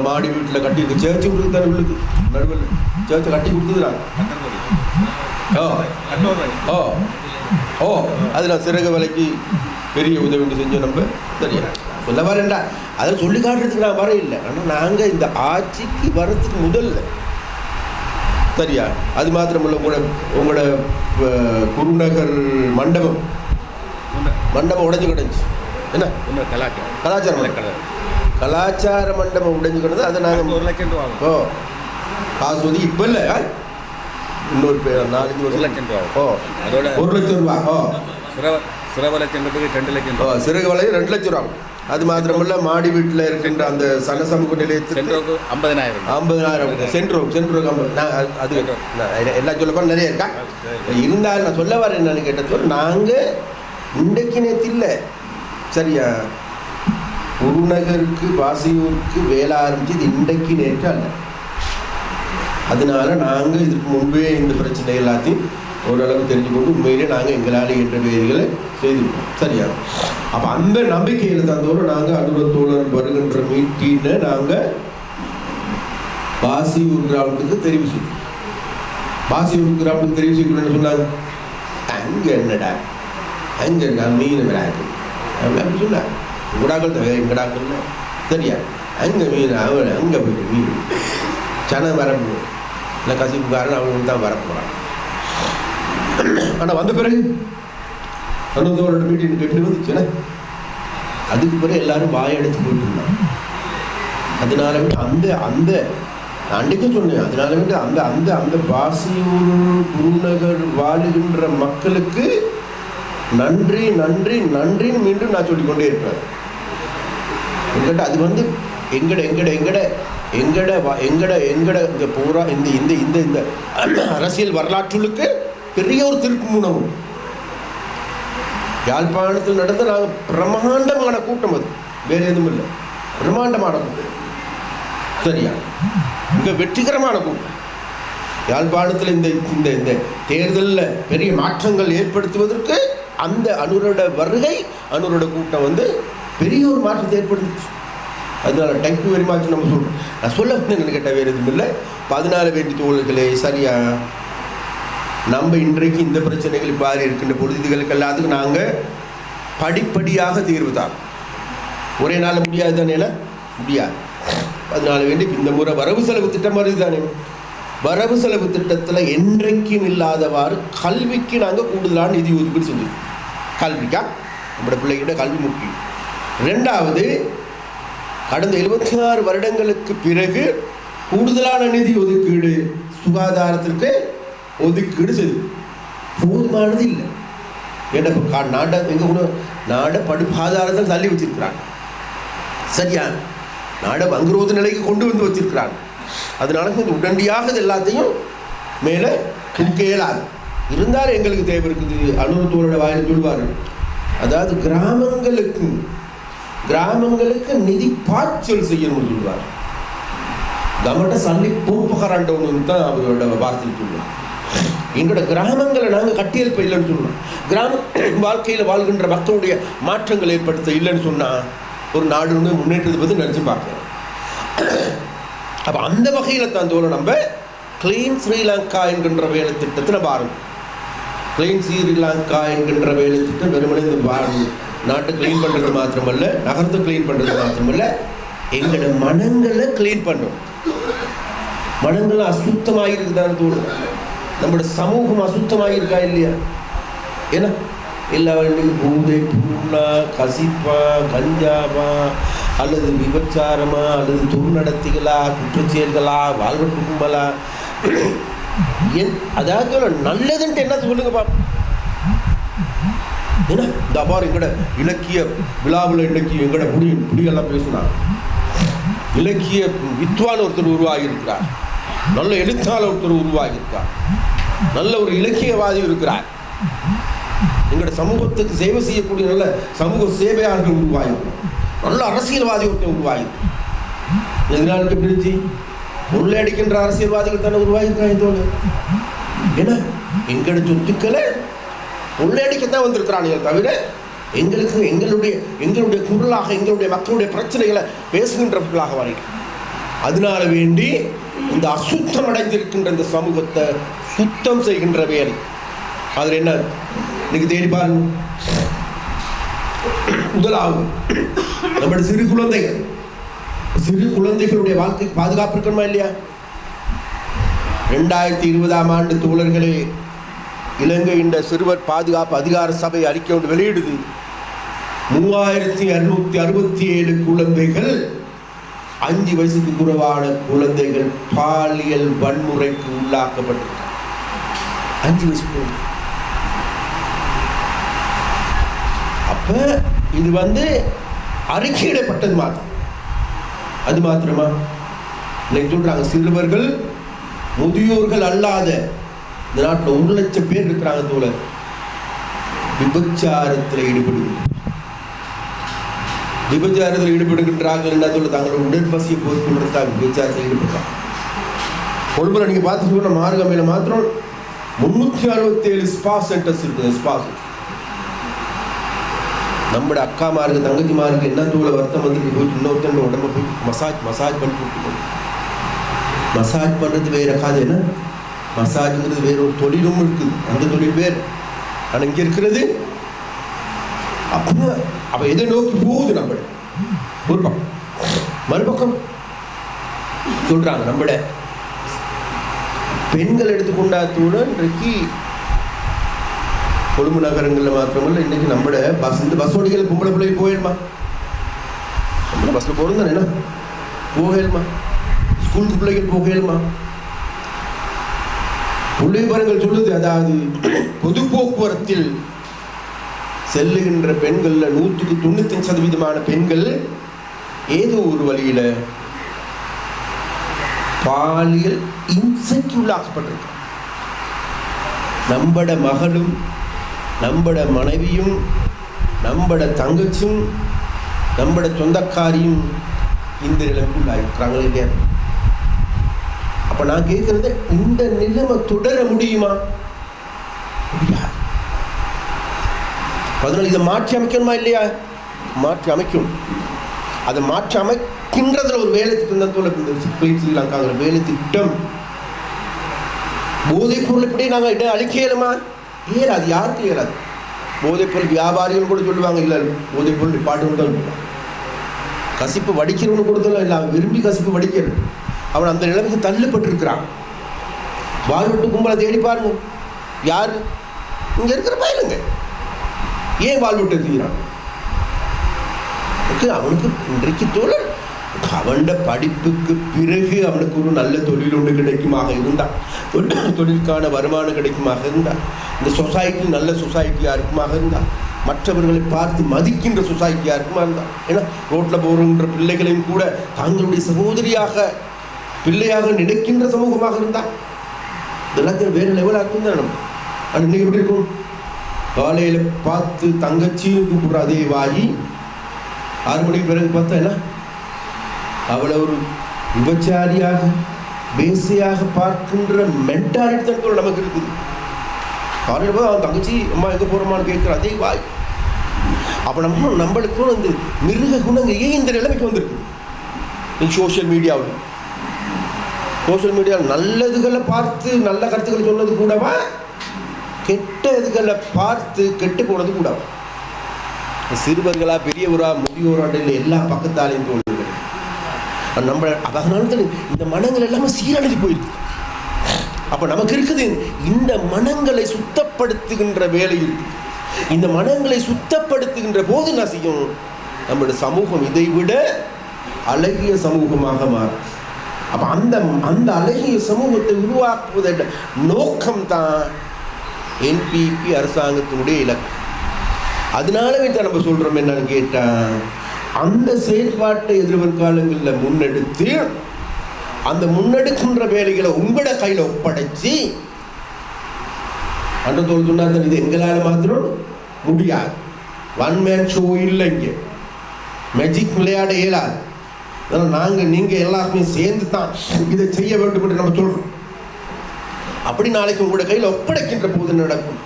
மாடி வீட்டில் கட்டி சேர்ச்சி கொடுத்து தானே உள்ளுக்கு நடுவில் சேர்ச்சை கட்டி கொடுத்துக்கிறாங்க. அது நான் சிறகு விலைக்கு பெரிய உதவி செஞ்சோம் நம்ம. சரியா? சொல்ல வரேன்டா, அதை சொல்லி காட்டுறதுக்கு நான் வர இல்லை. ஆனால் நாங்கள் இந்த ஆட்சிக்கு வர்றதுக்கு முதல்ல சரியா? அது மாத்திரமல்ல, உங்களோட குருநகர் மண்டபம் உடைஞ்சு கிடந்துச்சு. என்ன கலாச்சார மண்டபம் உடைஞ்சு கிடந்து அதை நாங்கள் 1 லட்சம் ரூபா காசு ஒதுக்கி இப்போ இல்லை, இன்னொரு 4-5 லட்சம் ரூபா. அதோட 1 லட்சம் ரூபா. சிறகு வலைக்கு 2 லட்சம் ரூபா. சிறகு வலை 2 லட்சம் ரூபா. அது மாத்திரமல்ல, மாடி வீட்டில் இருக்கின்ற அந்த சனசமூக நிலையத்துக்கு 50,000 சென்ட்ரோக்கு அது எல்லாம் சொல்லப்போ நிறைய இருக்கா. இருந்தாலும் நான் சொல்ல வரேன் என்னன்னு கேட்டது, நாங்கள் இன்றைக்கு நேற்று இல்லை. சரியா? குருநகருக்கு பாசியூருக்கு வேலை ஆரம்பிச்சு இன்றைக்கு நேற்று அல்ல. அதனால நாங்கள் இதுக்கு முன்பே இந்த பிரச்சனை எல்லாத்தையும் ஓரளவு தெரிஞ்சுக்கொண்டு உண்மையிலே நாங்கள் எங்களால் என்ற வேலைகளை செய்திருக்கோம். சரியா? அப்போ அந்த நம்பிக்கையில் தந்தோடு நாங்கள் அனுரத்தோழர் வருகின்ற மீட்டினை நாங்கள் பாசியூர் கிராமத்துக்கு தெரிவு செய்யணும். பாசியூர் கிராமத்துக்கு தெரிவு செய்யணும்னு சொன்னாங்க. அங்கே என்னடா, அங்கே இருக்கா மீன் விளையாட்டு அப்படி சொன்னாங்க. உங்கடாக்கள் தவிர எங்கடாக்கள். சரியா? அங்கே மீன் அவன் அங்கே போயிட்டு மீன் சனை வரப்போம் இல்லை கசிப்புக்காரன் அவனுக்கு தான் வரப்போகிறான். ஆனால் வந்த பிறகு அனுரத்தோட மீட்டிங் எப்படி வந்துச்சுன்னா, அதுக்கு பிறகு எல்லாரும் வாயடிச்சு போயிட்டு இருந்தாங்க. அதனால விட்டு அந்த அன்றைக்கும் சொன்னேன், அதனால விட்டு அந்த பாசியூர் குருநகர் வாழுகின்ற மக்களுக்கு நன்றி நன்றி நன்றின்னு மீண்டும் நான் சொல்லிக்கொண்டே இருப்பேன். எங்கிட்ட அது வந்து எங்கட இந்த பூரா இந்த இந்த இந்த இந்த அரசியல் வரலாற்றுக்கு பெரிய ஒரு திருப்பு முனமும். யாழ்ப்பாணத்தில் நடந்த நாங்கள் பிரம்மாண்டமான கூட்டம், அது வேற எதுவும் இல்லை, பிரம்மாண்டமான கூட்டம். சரியா? இங்க வெற்றிகரமான கூட்டம். யாழ்ப்பாணத்தில் இந்த இந்த இந்த தேர்தலில் பெரிய மாற்றங்கள் ஏற்படுத்துவதற்கு அந்த அனுரோட வருகை, அனுரோட கூட்டம் வந்து பெரிய ஒரு மாற்றத்தை ஏற்படுத்துச்சு. அதனால தேங்க்யூ வெரி மச் நம்ம சொல்கிறோம். நான் சொல்ல வந்து கேட்ட வேறு எதுவும் இல்லை. 14 வேண்டி தோழர்களே, சரியா? நம்ம இன்றைக்கு இந்த பிரச்சனைகள் இவ்வாறு இருக்கின்ற பொழுது இதுகளுக்கு எல்லாத்துக்கும் நாங்கள் படிப்படியாக தீர்வு தான். ஒரே நாள் முடியாது தானே? முடியாது. அதனால வேண்டி இந்த முறை வரவு செலவு திட்டம் வருது தானே. வரவு செலவு திட்டத்தில் என்றைக்கும் இல்லாதவாறு கல்விக்கு நாங்கள் கூடுதலான நிதி ஒதுக்கீடு செஞ்சோம். கல்விக்கா நம்மளோட பிள்ளைகிட்ட கல்வி முக்கியம். 2வது, கடந்த 76 வருடங்களுக்கு பிறகு கூடுதலான நிதி ஒதுக்கீடு சுகாதாரத்திற்கு ஒதுக்கீடு செய்து போதுமானது இல்லை. ஏன்னா நாட்டை எங்கே கூட நாடை ஆதாரத்தில் தள்ளி வச்சிருக்கிறாங்க. சரியா? நாடை வங்குரோத நிலைக்கு கொண்டு வந்து வச்சிருக்கிறாங்க. அதனால கொஞ்சம் உடனடியாக இது எல்லாத்தையும் மேலே தூக்க இயலாது. இருந்தாலும் எங்களுக்கு தேவை இருக்குது. அனுரத்தோட வாயில் சொல்வார்கள், அதாவது கிராமங்களுக்கு நிதி பாய்ச்சல் செய்யணும்னு சொல்வார். கமட்ட சல்லி பொறுப்புகராண்டவனு தான் அவரோட வார்த்தை சொல்லுவார். எங்களோட கிராமங்களை நாங்கள் கட்டியெழுப்ப இல்லைன்னு சொன்னோம். கிராம வாழ்க்கையில் வாழ்கின்ற மக்களுடைய மாற்றங்கள் ஏற்படுத்த இல்லைன்னு சொன்னால் ஒரு நாடு வந்து முன்னேற்றத்தை பற்றி நினச்சி பார்க்கலாம். அப்போ அந்த வகையில் தான் தோல நம்ம கிளீன் ஸ்ரீலங்கா என்கின்ற வேலை திட்டத்தை நம்ம ஆரம்பிக்கும். கிளீன் ஸ்ரீலங்கா என்கின்ற வேலை திட்டம் வெறுமனே இந்த நாட்டை கிளீன் பண்ணுறது மாத்திரமல்ல, நகரத்தை கிளீன் பண்ணுறது மாத்திரமல்ல, எங்களோட மனங்களை கிளீன் பண்ணும். மனங்கள் அசுத்தமாக இருக்குதான்னு தோணும். நம்மளோட சமூகம் அசுத்தமாக இருக்கா இல்லையா? ஏன்னா எல்லா போதை, பூனா, கசிப்பா, கஞ்சாவா, அல்லது விபச்சாரமா அல்லது துர்நடத்திகளா குற்றச்செயல்களா வாழ்வெட்டு கும்பலா அதாவது நல்லதுன்ட்டு என்ன சொல்லுங்க பாப்போம். ஏன்னா இந்த அபாரம் எங்கட இலக்கிய விழாவில் இன்னைக்கு எங்கட புடியெல்லாம் பேசினாங்க. இலக்கிய வித்வான் ஒருத்தர் உருவாகியிருக்கிறார், நல்ல எழுத்தாளர் ஒருத்தர் உருவாகியிருக்கார், நல்ல ஒரு இலக்கியவாதி இருக்கிறார், எங்களோட சமூகத்துக்கு சேவை செய்யக்கூடிய நல்ல சமூக சேவையாளர்கள் உருவாகியிருக்கிறார், நல்ல அரசியல்வாதி ஒருத்தர் உருவாகியிருக்கார். எதனால பிரிஞ்சு கொள்ளையடிக்கின்ற அரசியல்வாதிகள் தானே உருவாகியிருக்காங்க தோழு. ஏன்னா எங்களோட சொத்துக்களை கொள்ளையடிக்கத்தான் வந்திருக்கிறாங்க தவிர எங்களுக்கு எங்களுடைய குரலாக எங்களுடைய மக்களுடைய பிரச்சனைகளை பேசுகின்றவர்களாக வரைக்கும். அதனால வேண்டி இந்த அசுத்தம் அடைந்திருக்கின்ற இந்த சமூகத்தை சுத்தம் செய்கின்ற வேலை. அதில் என்ன இன்னைக்கு தேடி பாருங்க. முதலாவது நம்முடைய சிறு குழந்தைகளுடைய வாழ்க்கை பாதுகாப்பு இருக்கணுமா இல்லையா? 2020ஆம் ஆண்டு தோழர்களே, இலங்கை இந்த சிறுவர் பாதுகாப்பு அதிகார சபை அறிக்கை ஒன்று வெளியிடுது. 3267 குழந்தைகள் 5 வயசுக்கு குறைவான குழந்தைகள் பாலியல் வன்முறைக்கு உள்ளாக்கப்பட்டிருக்காங்க. 5 வயசுக்கு. அப்ப இது அறிக்கையிடப்பட்டது மாத்திரம். அது மாத்திரமா? இன்னைக்கு சொல்றாங்க சிறுவர்கள் முதியோர்கள் அல்லாத இந்த நாட்டில் 1 லட்சம் பேர் இருக்கிறாங்க தோழர் விபச்சாரத்தில் ஈடுபடுகின்றார்கள். என்ன சொல்ல தங்களோட உடற்பசியை போய்கொண்டிருக்காங்க, விபச்சாரத்தில் ஈடுபடுறாங்க. கொழும்புல நீங்க பார்த்துட்டு மார்கமையில மாத்திரம் 367 ஸ்பா சென்டர்ஸ் இருக்குது. ஸ்பா நம்மட அக்காமாருக்கு தங்கச்சிமாருக்கு என்ன தோழ வருத்தம் வந்துட்டு போய் இன்னொருத்தன் உடம்ப போய் மசாஜ் பண்ணி கொடுத்துக்கணும். மசாஜ் பண்ணுறது வேற காது. என்ன மசாஜுங்கிறது வேற ஒரு தொழிலும் இருக்குது, அந்த தொழில் வேறு. ஆனால் இங்கே இருக்கிறது அப்போ எதை நோக்கி போகுது நம்மள ஒரு பக்கம். மறுபக்கம் சொல்றாங்க நம்மள பெண்கள் எடுத்துக்கொண்டாத்தோட இன்றைக்கு கொழும்பு நகரங்களில் மாத்திரமல்ல இன்னைக்கு நம்மள இந்த பஸ் ஓடிகள் பொம்பளை பிள்ளை போயிடுமா, நம்மள பஸ்ஸில் போகிறோம் தானே, என்ன போகலுமா, ஸ்கூலுக்கு பிள்ளைகள் போகலுமா. புள்ளிவிவரங்கள் சொல்லுது, அதாவது பொது போக்குவரத்தில் செல்லுகின்ற பெண்கள்ல 195% பெண்கள் ஏதோ ஒரு வழியில பாலியல் இன்சைக்கு உள்ளாக்கப்பட்டிருக்க. நம்மட மகளும் நம்மட மனைவியும் நம்மட தங்கச்சும் நம்மட சொந்தக்காரியும் இந்த நிலைமைக்கு உள்ளாயிருக்கிறாங்களே இல்லையா? அப்ப நான் கேட்கறது, இந்த நிலைமை தொடர முடியுமா? முடியாது. அதனால இதை மாற்றி அமைக்கணுமா இல்லையா? மாற்றி அமைக்கும். அதை மாற்றி அமைக்கின்றதுல ஒரு வேலை திட்டம் தான் ஸ்ரீலங்காங்கிற வேலை திட்டம். போதைப் பொருள் இப்படியே நாங்கள் இடம் அழிக்க இயலுமா? ஏறாது, யாருக்கும் ஏறாது. போதைப் பொருள் வியாபாரிகள் கூட சொல்லுவாங்க, இல்லை போதைப் பொருள் பாட்டு தான் கசிப்பு வடிக்கிறவனு கொடுத்தலாம் இல்லை, அவன் விரும்பி கசிப்பு வடிக்கிறது. அவன் அந்த நிலைமைக்கு தள்ளப்பட்டிருக்கிறான். வாழ்வெட்டு கும்பலை தேடி பாருங்க, யாரு இங்க இருக்கிற பயலுங்க ஏன் வாழ்வெட்டு இருக்கிறான்? அவனுக்கு இன்றைக்கு தோழர் அவன் படிப்புக்கு பிறகு அவனுக்கு ஒரு நல்ல தொழில் ஒன்று கிடைக்குமாக இருந்தால், தொழிலுக்கான வருமானம் கிடைக்குமாக இருந்தால், இந்த சொசைட்டி நல்ல சொசைட்டியாக இருக்குமாக இருந்தால், மற்றவர்களை பார்த்து மதிக்கின்ற சொசைட்டியாக இருக்குமா இருந்தால், ஏன்னா ரோட்டில் போகின்ற பிள்ளைகளையும் கூட தங்களுடைய சகோதரியாக பிள்ளையாக நினைக்கின்ற சமூகமாக இருந்தால் இதெல்லாம் வேறு லெவலாக இருக்கும் தான். நம்ம ஆனால் இன்னைக்கு எப்படி இருக்கும்? காலையில் பார்த்து தங்கச்சியும் கூப்பிடுற அதே வாயி 6 மணிக்கு பிறகு பார்த்தா என்ன அவளை ஒரு விபச்சாரியாக பேசியாக பார்க்கின்ற மென்டாலிட்டி தான் நமக்கு இருக்குது. காலையில் போது அவன் தங்கச்சி அம்மா எங்கே போகிறோமான்னு கேட்குற அதே வாய். அப்போ நம்மளுக்கும் அந்த மிருக குணங்கள் ஏன் இந்த நிலைமைக்கு வந்திருக்கு? சோஷியல் மீடியாவில் நல்லதுகளை பார்த்து நல்ல கருத்துக்களை சொன்னது கூடவா, கெட்டதுகளை பார்த்து கெட்டு போனது கூடவா? சிறுவர்களா பெரியவரா முதியோராண்டு எல்லா பக்கத்தாலையும் தோணுது நம்ம. அதனால தான் இந்த மனங்கள் எல்லாமே சீரழிஞ்சு போயிருக்கு. அப்ப நமக்கு இருக்குது இந்த மனங்களை சுத்தப்படுத்துகின்ற வேலை இருக்கு. இந்த மனங்களை சுத்தப்படுத்துகின்ற போது என்ன செய்யும்? நம்முடைய சமூகம் இதை விட அழகிய சமூகமாக மாறும். அப்போ அந்த அந்த அழகிய சமூகத்தை உருவாக்குவதோட நோக்கம்தான் என்பிபி அரசாங்கத்தினுடைய இலக்கு. அதனாலவே தான் நம்ம சொல்கிறோம் என்னன்னு கேட்டால், அந்த செயல்பாட்டை எதிர்வரும் காலங்களில் முன்னெடுத்து அந்த முன்னெடுக்கின்ற வேலைகளை உங்களோட கையில் ஒப்படைச்சி அன்ற தோல் சொன்னார், இது எங்களால் மாத்திரம் முடியாது. ஒன் மேன் ஷோ இல்லை, இங்கே மேஜிக் விளையாட இயலாது. அதனால் நீங்கள் எல்லாருமே சேர்ந்து தான் இதை செய்ய வேண்டும் என்று நம்ம சொல்கிறோம். அப்படி நாளைக்கு உங்களோட கையில் ஒப்படைக்கின்ற போது நடக்கும்.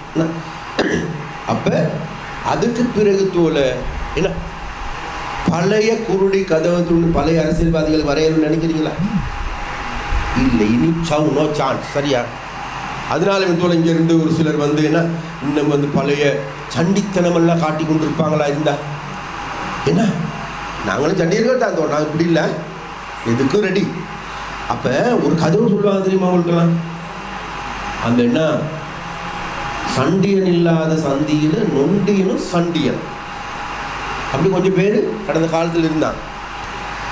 அப்போ அதுக்கு பிறகு தோல என்ன பழைய குருடி கதவை துண்டு பழைய அரசியல்வாதிகள் வரையணும்னு நினைக்கிறீங்களா? இல்லை, இனி நோ சான்ஸ். சரியா? அதனால தோல இங்கேருந்து ஒரு சிலர் வந்து என்ன இன்னும் வந்து பழைய சண்டித்தனமெல்லாம் காட்டி கொண்டு இருப்பாங்களா இருந்தா என்ன? நாங்களும் சண்டிகர்கள் தான் தோணும், நாங்கள் இப்படி இல்லை, எதுக்கும் ரெடி. அப்போ ஒரு கதவு சொல்லுவாங்க தெரியுமா அவங்களுக்கெல்லாம்? அந்த என்ன சண்டியன் இல்லாத சந்தியில் நொண்டியனும் சண்டியன், அப்படி கொஞ்சம் பேர் கடந்த காலத்தில் இருந்தாங்க.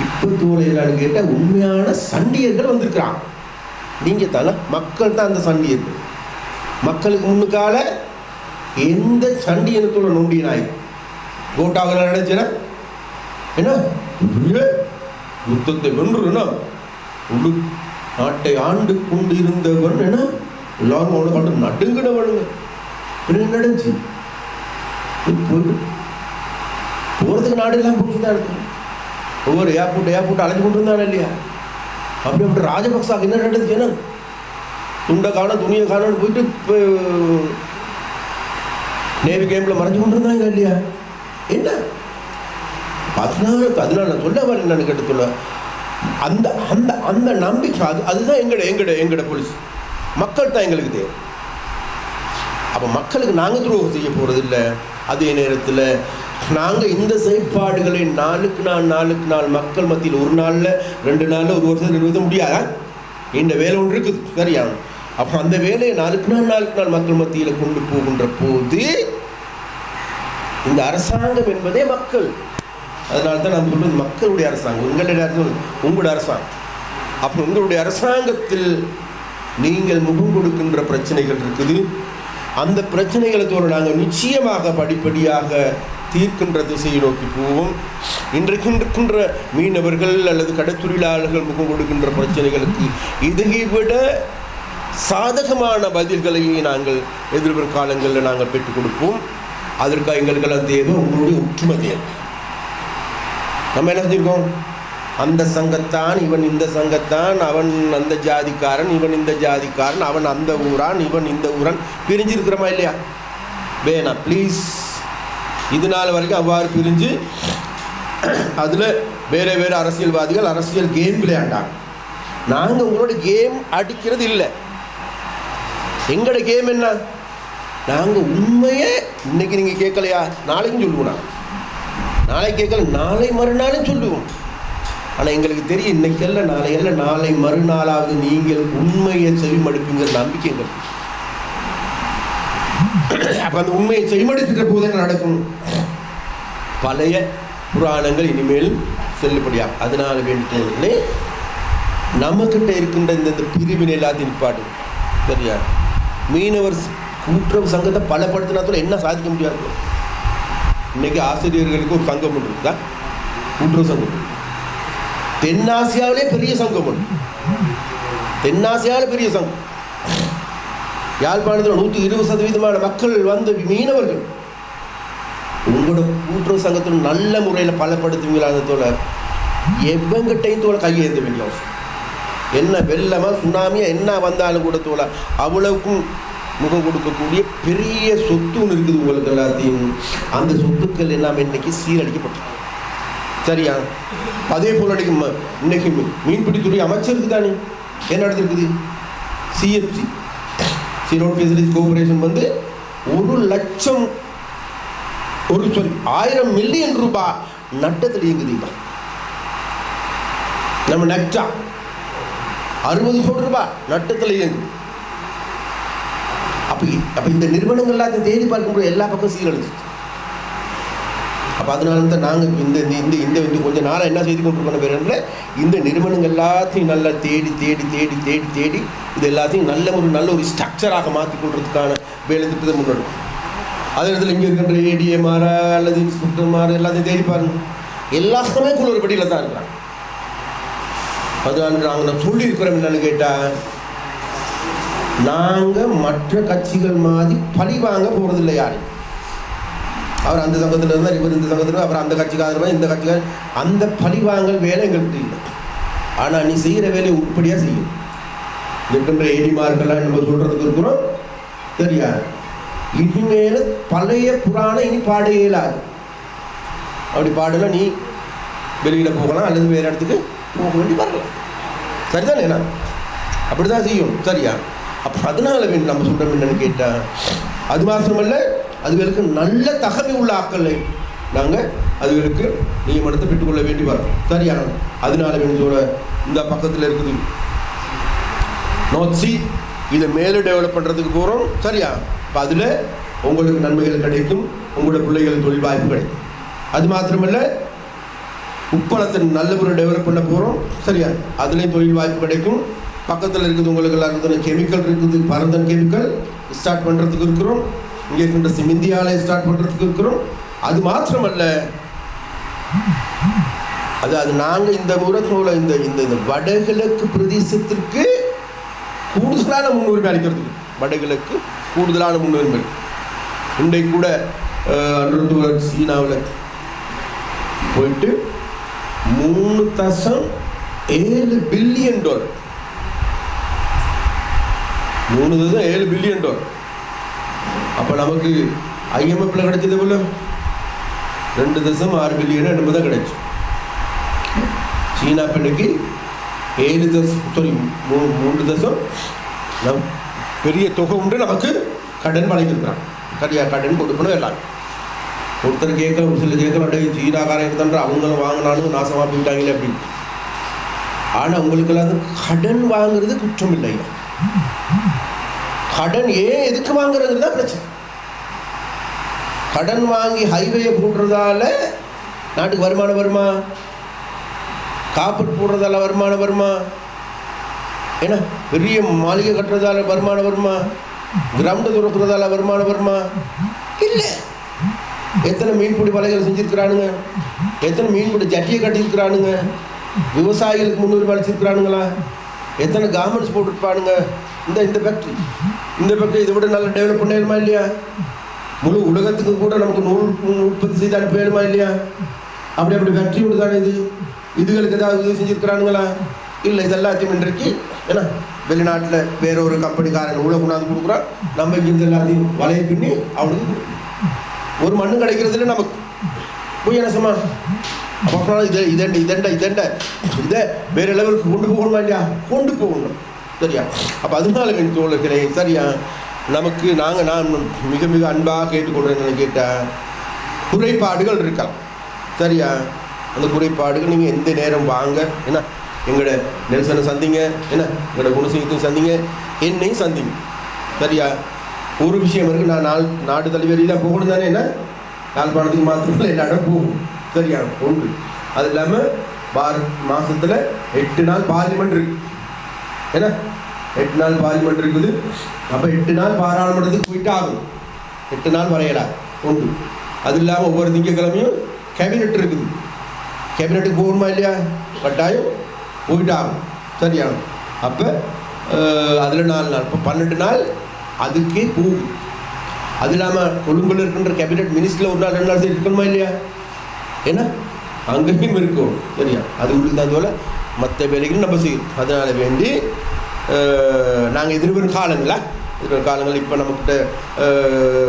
இப்போ தோலையிலான்னு கேட்டால் உண்மையான சண்டியர்கள் வந்திருக்கிறாங்க. நீங்கள் தானே மக்கள் தான் அந்த சண்டியர்கள். மக்களுக்கு முன்னுக்கால எந்த சண்டியனத்தோட நொண்டியனாய் கோட்டாவில் நினைச்சேன்னா என்ன யுத்தத்தை வென்றுனா உடு நாட்டை ஆண்டு கொண்டு இருந்தவன் என்ன எல்லாரும் அவனை கண்டு நடுங்கினவனுங்க. என்ன நடந்துச்சு? போயிட்டு போகிறதுக்கு நாடு எல்லாம் போட்டு தான் இருக்கு. ஒவ்வொரு ஏர்போர்ட் அழைச்சி கொண்டு இருந்தானே இல்லையா? அப்படி ராஜபக்சாவுக்கு என்ன நடந்துச்சுன்னா துண்டை காண துணியை காணன்னு போயிட்டு நேவி கேம்பில் மறைஞ்சு கொண்டு இருந்தாங்க இல்லையா? என்ன 14 சொல்ல வர என்னன்னு கேட்டு சொல்ல அந்த அந்த அந்த நம்பிக்கை அதுதான் எங்கட போலீஸ் மக்கள் தான் எங்களுக்கு தேவை. அப்போ மக்களுக்கு நாங்கள் துரோகம் செய்ய போகிறது இல்லை. அதே நேரத்தில் நாங்கள் இந்த செயற்பாடுகளை நாளுக்கு நாள் மக்கள் மத்தியில் ஒரு நாளில் 2 நாளில் ஒரு வருஷம் நிறுவ முடியாதா? இந்த வேலை ஒன்று இருக்குது. சரியா? அப்போ அந்த வேலையை நாளுக்கு நாள் மக்கள் மத்தியில் கொண்டு போகின்ற போது இந்த அரசாங்கம் என்பதே மக்கள். அதனால தான் நம்ம சொல்வது மக்களுடைய அரசாங்கம், உங்களுடைய அரசாங்கம். அப்போ உங்களுடைய அரசாங்கத்தில் நீங்கள் முகம் கொடுக்கின்ற பிரச்சனைகள் இருக்குது. அந்த பிரச்சனைகளை தோற நாங்கள் நிச்சயமாக படிப்படியாக தீர்க்கின்ற திசையை நோக்கி போவோம். இன்றைக்கு இருக்கின்ற மீனவர்கள் அல்லது கடற்தொழிலாளர்கள் முகம் கொடுக்கின்ற பிரச்சனைகளுக்கு இதை விட சாதகமான பதில்களையே நாங்கள் எதிர்வரும் காலங்களில் நாங்கள் பெற்றுக் கொடுப்போம். அதற்காக எங்களுக்கெல்லாம் தேவை உங்களுடைய ஒற்றுமை தேவை. நம்ம என்ன செஞ்சிருக்கோம்? அந்த சங்கத்தான், இவன் இந்த சங்கத்தான், அவன் அந்த ஜாதிக்காரன், இவன் இந்த ஜாதிக்காரன், அவன் அந்த ஊரான், இவன் இந்த ஊரான் பிரிஞ்சிருக்கிறோமா இல்லையா? வேணாம் ப்ளீஸ். இது நாள் வரைக்கும் அவ்வாறு பிரிஞ்சு அதில் வேறு வேறு அரசியல்வாதிகள் அரசியல் கேம் விளையாண்டாங்க. நாங்கள் உங்களோட கேம் அடிக்கிறது இல்லை. எங்களோட கேம் என்ன? நாங்கள் உண்மையை இன்னைக்கு நீங்கள் கேட்கலையா, நாளைக்கும் சொல்லுவோம். நாளை கேட்கல, நாளை மறுநாளும் சொல்லுவோம். ஆனால் எங்களுக்கு தெரியும் இன்னைக்கு அல்ல, நாளை அல்ல, நாளை மறுநாளாவது நீங்கள் உண்மையை செவிமடுப்பீங்கிற நம்பிக்கை எங்களுக்கு. அப்போ அந்த உண்மையை செவிமடுக்கின்ற போது என்ன நடக்கும்? பழைய புராணங்கள் இனிமேல் செல்லுபடியாக. அதனால வேண்டிய நம்மக்கிட்ட இருக்கின்ற இந்த பிரிவினை எல்லாத்தையும் நிப்பாட்டு. சரியா? மீனவர் கூட்டுறவு சங்கத்தை பலப்படுத்தினாத்துல என்ன சாதிக்க முடியாது? இன்னைக்கு ஆசிரியர்களுக்கு ஒரு சங்கம் ஒன்று இருக்குதா? கூட்டுறவு சங்கம். தென்னாசியாவிலே பெரிய சங்கம் ஒன்று. தென்னாசியாவில் பெரிய சங்கம். யாழ்ப்பாணத்தில் 120% மக்கள் வந்து மீனவர்கள். உங்களோட கூட்டுறவு சங்கத்தில் நல்ல முறையில் பலப்படுத்துவீங்களான தோழ எவ்வங்கிட்டையும் தோழ கையேற்ற வேண்டிய அவசியம். என்ன வெள்ளமாக சுனாமியா என்ன வந்தாலும் கூட தோழ அவ்வளவுக்கும் முகம் கொடுக்கக்கூடிய பெரிய சொத்து ஒன்று இருக்குது உங்களுக்கு எல்லாத்தையும். அந்த சொத்துக்கள் எல்லாம் இன்னைக்கு சீரழிக்கப்பட்டிருக்கு. சரியா? அதே போல் இன்னைக்கு மீன்பிடித்துறை அமைச்சருக்கு தானே என்ன நடந்திருக்குது? சிஎஃப்சி ரோட் ஃபெசிலிட்டிஸ் கோஆபரேஷன் வந்து 1000 மில்லியன் ரூபாய் நட்டத்தில் இயங்குது. நம்ம நட்டா 60 கோடி ரூபாய் நட்டத்தில் இயங்குது. அப்போ இந்த நிறுவனங்கள் எல்லாத்தையும் தேடி பார்க்கும்போது எல்லா பக்கம் சீரழிச்சு. அப்போ அதனால தான் நாங்கள் இந்த இந்த இந்த இந்த கொஞ்சம் நாளாக என்ன செய்து கொண்டிருக்கோம் பேருன்ற இந்த நிறுவனங்கள் எல்லாத்தையும் நல்லா தேடி தேடி தேடி தேடி தேடி இது எல்லாத்தையும் நல்ல ஒரு ஸ்ட்ரக்சராக மாற்றி கொள்றதுக்கான வேலை திட்டத்தை முன்னெடுக்கும். அதே இடத்துல இங்கே இருக்கின்ற ஏடிஎம்ஆர அல்லது இன்ஸ்பெக்டர்மார் எல்லாத்தையும் தேடி பாருங்க, எல்லாருமே ஒரு படியில் தான் இருக்கிறாங்க. அதனால நாங்கள் சொல்லியிருக்கிறோம் என்னன்னு கேட்டால், நாங்கள் மற்ற கட்சிகள் மாதிரி பழி வாங்க போகிறதில்லை யாரும். அவர் அந்த சங்கத்தில் இருந்தார், இவர் இந்த சங்கத்தில், அப்புறம் அந்த கட்சிக்காரர் இந்த கட்சிக்காரர், அந்த பழிவாங்கல் வேலை எங்கள்கிட்ட இல்லை. ஆனால் நீ செய்கிற வேலையை உருப்படியாக செய்யும். இருக்கின்ற ஏடிமார்கள்லாம் நம்ம சொல்கிறதுக்கு இருக்கிறோம் சரியா, இனிமேல பழைய புராணம் இனி பாட இயலாது. அப்படி பாடலாம் நீ வெளியில் போகலாம் அல்லது வேறு இடத்துக்கு போக வேண்டி வரலாம். சரிதானே? நான் அப்படி தான் செய்யும் சரியா. அப்போ அதனால நம்ம சொல்கிறோம் என்னன்னு கேட்டால், அது மாத்திரமல்ல, அதுகளுக்கு நல்ல தகமை உள்ள ஆக்களை நாங்கள் அதுகளுக்கு நியமனத்தை பெற்றுக்கொள்ள வேண்டி வரோம் சரியா. அதனால வேண்டியோட இந்த பக்கத்தில் இருக்குது நோட்சி, இதை மேலே டெவலப் பண்ணுறதுக்கு போகிறோம் சரியா. இப்போ அதில் உங்களுக்கு நன்மைகள் கிடைக்கும், உங்களோட பிள்ளைகள் தொழில் வாய்ப்பு கிடைக்கும். அது மாத்திரமல்ல, உப்பளத்தை நல்ல ஒரு டெவலப் பண்ண போகிறோம் சரியா, அதுலேயும் தொழில் வாய்ப்பு கிடைக்கும். பக்கத்தில் இருக்குது உங்களுக்கு எல்லாருக்கும் கெமிக்கல் இருக்குது, பரந்தன் கெமிக்கல் ஸ்டார்ட் பண்ணுறதுக்கு இருக்கிறோம். இங்கே இருக்கின்ற சிமெந்தி ஆலை ஸ்டார்ட் பண்ணுறதுக்கு இருக்கிறோம். அது மாத்திரமல்ல, அது நாங்கள் இந்த முறை இந்த இந்த வடகிழக்கு பிரதேசத்திற்கு கூடுதலான முன்னுரிமை அளிக்கிறதுக்கு, வடகிழக்கு கூடுதலான முன்னுரிமை. இன்றைக்கு கூட சீனாவில் போயிட்டு $3.7 பில்லியன் $3.7 பில்லியன். அப்போ நமக்கு ஐஎம்எஃப்ல கிடைச்சது எவ்வளோ? 2.6 பில்லியன் என்னமோ தான் கிடைச்சு. சீனா பெண்ணுக்கு 3 பெரிய தொகை உண்டு நமக்கு கடன் வழங்கியிருக்கிறான் சரியா. கடன் கொடுக்கணும் எல்லாம். ஒருத்தர் கேட்கல, சில கேட்கல, சீனாக்காரன் இருந்தான்ற அவங்களும் வாங்கினாலும் நாசமாக போயிட்டாங்களே அப்படின்னு. ஆனால் உங்களுக்கெல்லாம் கடன் வாங்குறது குற்றம் இல்லையா. கடன் ஏன் எதுக்கு வாங்குறது தான் பிரச்சனை. கடன் வாங்கி ஹைவேயை போடுறதால நாட்டுக்கு வருமானம் வருமா? காப்பீடு போடுறதால வருமானம் வருமா? ஏன்னா பெரிய மாளிகை கட்டுறதால வருமானம் வருமா? கிரவுண்டு துறக்கிறதால வருமானம் வருமா? இல்லை. எத்தனை மீன்பிடி வலைகள் செஞ்சுருக்கிறானுங்க, எத்தனை மீன்பிடி ஜட்டியை கட்டியிருக்கிறானுங்க, விவசாயிகளுக்கு முன்னுரிமை அளிச்சிருக்கிறானுங்களா, எத்தனை கார்மெண்ட்ஸ் போட்டுருப்பானுங்க. இந்த ஃபேக்ட்ரி இதை விட நல்லா டெவலப் பண்ணணுமா இல்லையா? முழு உலகத்துக்கு கூட நமக்கு நூல் உற்பத்தி செய்து அனுப்ப வேணுமா இல்லையா? அப்படி ஃபேக்ட்ரி விட தானே இதுகளுக்கு ஏதாவது உதவி செஞ்சுருக்கிறானுங்களா? இல்லை. இதெல்லாத்தையும் இன்றைக்கு ஏன்னா வெளிநாட்டில் வேற ஒரு கம்பெனிக்காரன் உள்ள கொண்டாந்து கொடுக்குறான், நம்ம இங்கே எல்லாத்தையும் வலையை பின்னி அவனுக்கு ஒரு மண்ணு கிடைக்கிறதுல நமக்கு போய் நசமா. அப்போ இதை வேற லெவலுக்கு கொண்டு போகணுமா இல்லையா? கொண்டு போகணும் சரியா. அப்போ அதனால என் தோழர்களே சரியா, நமக்கு நான் மிக மிக அன்பாக கேட்டுக்கொள்கிறேன்னு கேட்டால், குறைபாடுகள் இருக்கலாம் சரியா. அந்த குறைபாடுகள் நீங்கள் எந்த நேரம் வாங்க, ஏன்னா எங்களோட நெல்சனை சந்திங்க, என்ன எங்களோட குணசிங்கத்தையும் சந்திங்க, என்னையும் சந்திங்க சரியா. ஒரு விஷயம் இருக்குது, நான் நாடு தலைவரியில் போகணும் தானே, என்ன யாழ்ப்பாணத்துக்கு மாத்திரமில்லை எல்லா இடம் போகும் சரியா. ஒன்று அது இல்லாமல் மாதத்தில் 8 நாள் பார்லிமெண்ட் இருக்குது, ஏன்னா 8 நாள் பார்லிமெண்ட் இருக்குது. அப்போ 8 நாள் பாராளுமன்றத்துக்கு போயிட்டு ஆகும், 8 நாள் வரையலா ஒன்று. அது இல்லாமல் ஒவ்வொரு திங்கக்கிழமையும் கேபினெட் இருக்குது, கேபினெட்டுக்கு போகணுமா இல்லையா? கட்டாயம் போயிட்டு ஆகும் சரியா. அப்போ அதில் 4 நாள், இப்போ 12 நாள் அதுக்கே போகும். அது இல்லாமல் கொழும்பில் இருக்கின்ற கேபினெட் மினிஸ்டரில் 1 நாள் 2 நாள் இருக்கணுமா இல்லையா? ஏன்னா அங்கேயும் இருக்கும் சரியா. அது உங்களுக்கு தான் போல் மற்ற வேலைகளும் நம்ம செய்யும். அதனால் வேண்டி நாங்கள் எதிர்வரும் காலங்கள் இப்போ நம்மக்கிட்ட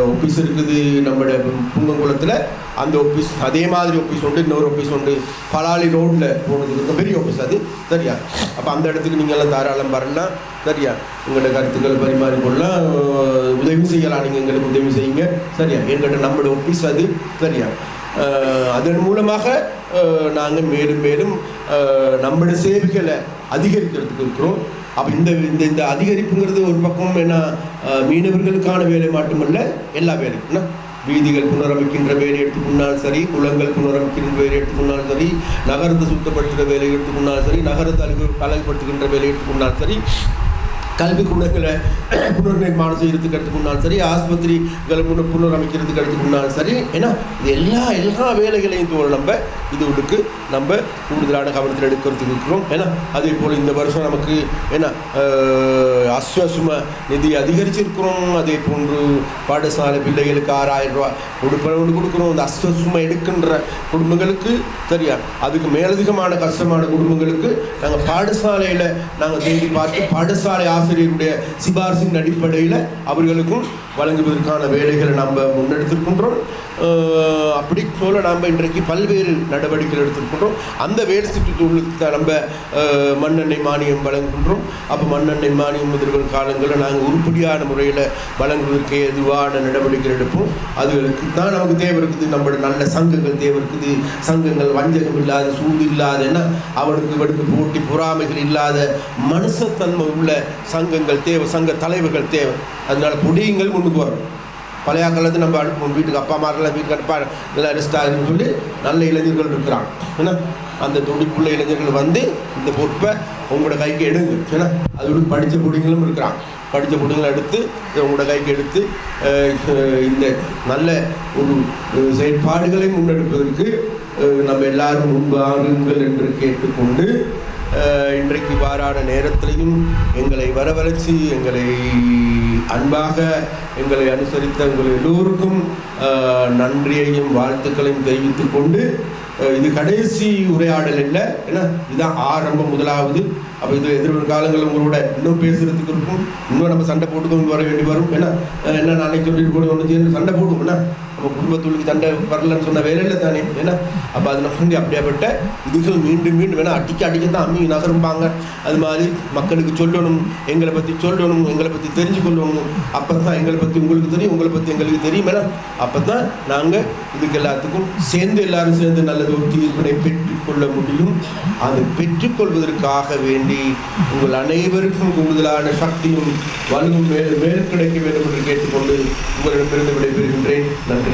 ஆஃபீஸ் இருக்குது நம்மளோட புங்கங்குளத்தில். அந்த ஆஃபீஸ் அதே மாதிரி ஆஃபீஸ் உண்டு, இன்னொரு ஆஃபீஸ் உண்டு பலாலி ரோட்டில் போனதுக்கு பெரிய ஆஃபீஸ் அது சரியா. அப்போ அந்த இடத்துக்கு நீங்கள்லாம் தாராளம் வரலாம் சரியா. உங்களோட கருத்துக்கள் பரிமாறிக்கொள்ளலாம், உதவி செய்யலாம், நீங்கள் எங்களுக்கு உதவி செய்யுங்க சரியா. என்கிட்ட நம்மளோட ஆஃபீஸ் அது சரியா. அதன் மூலமாக நாங்கள் மேலும் மேலும் நம்மளோட சேவைகளை அதிகரிக்கிறதுக்கு இருக்கிறோம். அப்போ இந்த அதிகரிப்புங்கிறது ஒரு பக்கம் என்ன, மீனவர்களுக்கான வேலை மட்டுமல்ல, எல்லா வேலையும் என்ன வீதிகள் புனரமைக்கின்ற வேலை எடுத்துக்கொண்டாலும் சரி, குளங்கள் புனரமைக்கின்ற வேலை எடுத்துக்கொண்டாலும் சரி, நகரத்தை சுத்தப்படுத்துகிற வேலை எடுத்துக்கொண்டாலும் சரி, நகரத்தை அழகுபடுத்துகின்ற வேலை எடுத்துக்கொண்டாலும் சரி, கல்வி கூடங்களை புனர்நிர்மாணம் செய்யறதுக்கு எடுத்துக்கொண்டாலும் சரி, ஆஸ்பத்திரிகளை புனரமைக்கிறதுக்கு எடுத்துக்கொண்டாலும் சரி, ஏன்னா இது எல்லா வேலைகளையும் நம்ம இதுக்கு நம்ம கூடுதலான கவனத்தில் எடுக்கிறதுக்கு இருக்கிறோம். ஏன்னா அதே போல் இந்த வருஷம் நமக்கு ஏன்னா அஸ்வசும நிதி அதிகரிச்சிருக்கிறோம். அதே போன்று பாடசாலை பிள்ளைகளுக்கு 6000 ரூபா கொடுக்குறோம். இந்த அஸ்வசும எடுக்கின்ற குடும்பங்களுக்கு சரியா, அதுக்கு மேலதிகமான கஷ்டமான குடும்பங்களுக்கு நாங்கள் பாடசாலையில் நாங்கள் தேடி பார்த்து பாடசாலை ஆசிரியருடைய சிபாரிசின் அடிப்படையில் அவர்களுக்கும் வழங்குவதற்கான வேலைகளை நாம் முன்னெடுத்திருக்கின்றோம். அப்படி போல நாம் இன்றைக்கு பல்வேறு நடவடிக்கைகள் எடுத்திருக்கின்றோம். அந்த வேலை திட்டத்துக்கு நம்ம மண்ணெண்ணெய் மானியம் வழங்குகின்றோம். அப்போ மண்ணெண்ணெய் மானியம் எதிர்வரும் காலங்களில் நாங்கள் உருப்படியான முறையில் வழங்குவதற்கு எதுவான நடவடிக்கைகள் எடுப்போம். அதுகளுக்கு தான் நமக்கு தேவை இருக்குது. நம்மளோட நல்ல சங்கங்கள் தேவை இருக்குது. சங்கங்கள் வஞ்சகம் இல்லாத, சூடு இல்லாத, ஏன்னா அவனுக்கு போட்டி பொறாமைகள் இல்லாத மனுஷத்தன்மை உள்ள சங்கங்கள் தேவை, சங்க தலைவர்கள் தேவை. அதனால பொடியுங்கள் முன்னுக்கு வரும். பழைய காலத்து நம்ம அனுப்புவோம் வீட்டுக்கு, அப்பா அம்மாக்கெல்லாம் வீட்டுக்கு அனுப்பா நல்லா ரெஸ்ட் ஆகுதுன்னு சொல்லி நல்ல இளைஞர்கள் இருக்கிறாங்க. ஏன்னா அந்த துடிப்புள்ள இளைஞர்கள் வந்து இந்த பொறுப்பை உங்களோட கைக்கு எடுங்க. ஏன்னா அதோட படித்த பொடிங்களும் இருக்கிறாங்க. படித்த பொடிங்களை எடுத்து உங்களோட கைக்கு எடுத்து இந்த நல்ல ஒரு செயற்பாடுகளை முன்னெடுப்பதற்கு நம்ம எல்லாரும் முன்வாருங்கள் என்று கேட்டுக்கொண்டு, இன்றைக்கு வாரான நேரத்திலையும் எங்களை வரவழைச்சி எங்களை அன்பாக எங்களை அனுசரித்த உங்கள் எல்லோருக்கும் நன்றியையும் வாழ்த்துக்களையும் தெரிவித்துக் கொண்டு, இது கடைசி உரையாடல் இல்லை, ஏன்னா இதுதான் ஆரம்பம், முதலாவது. அப்போ இது எதிர்வரும் காலங்களில் உங்களோட இன்னும் பேசுறதுக்கு இருக்கும். இன்னும் நம்ம சண்டை போட்டுக்கொண்டு வர வேண்டி வரும். ஏன்னா என்ன நாளைக்கு சொல்லிட்டு கூட ஒன்று சேர்ந்து சண்டை போடுவோம். ஏன்னா நம்ம குடும்பத்துக்கு சண்டை வரலன்னு சொன்ன வேலையில் தானே. ஏன்னா அப்போ அதில் வந்து அப்படியாப்பட்ட இதுகள் மீண்டும் வேணால் அடிக்கத்தான் அம்மி நகரும்பாங்க. அது மாதிரி மக்களுக்கு சொல்லணும், எங்களை பற்றி சொல்லணும், எங்களை பற்றி தெரிஞ்சு கொள்ளணும். அப்போ தான் எங்களை பற்றி உங்களுக்கு தெரியும், உங்களை பற்றி எங்களுக்கு தெரியும். ஏன்னா அப்போ தான் நாங்கள் இதுக்கு எல்லாத்துக்கும் எல்லாரும் சேர்ந்து நல்லது ஒரு தீர்ப்பினை பெற்றுக்கொள்ள முடியும். அதை பெற்றுக்கொள்வதற்காக வேண்டி உங்கள் அனைவருக்கும் கூடுதலான சக்தியும் வலுவும் மேல் கிடைக்க வேண்டும் என்று கேட்டுக்கொண்டு உங்களிடமிருந்து விடைபெறுகின்றேன். நன்றி.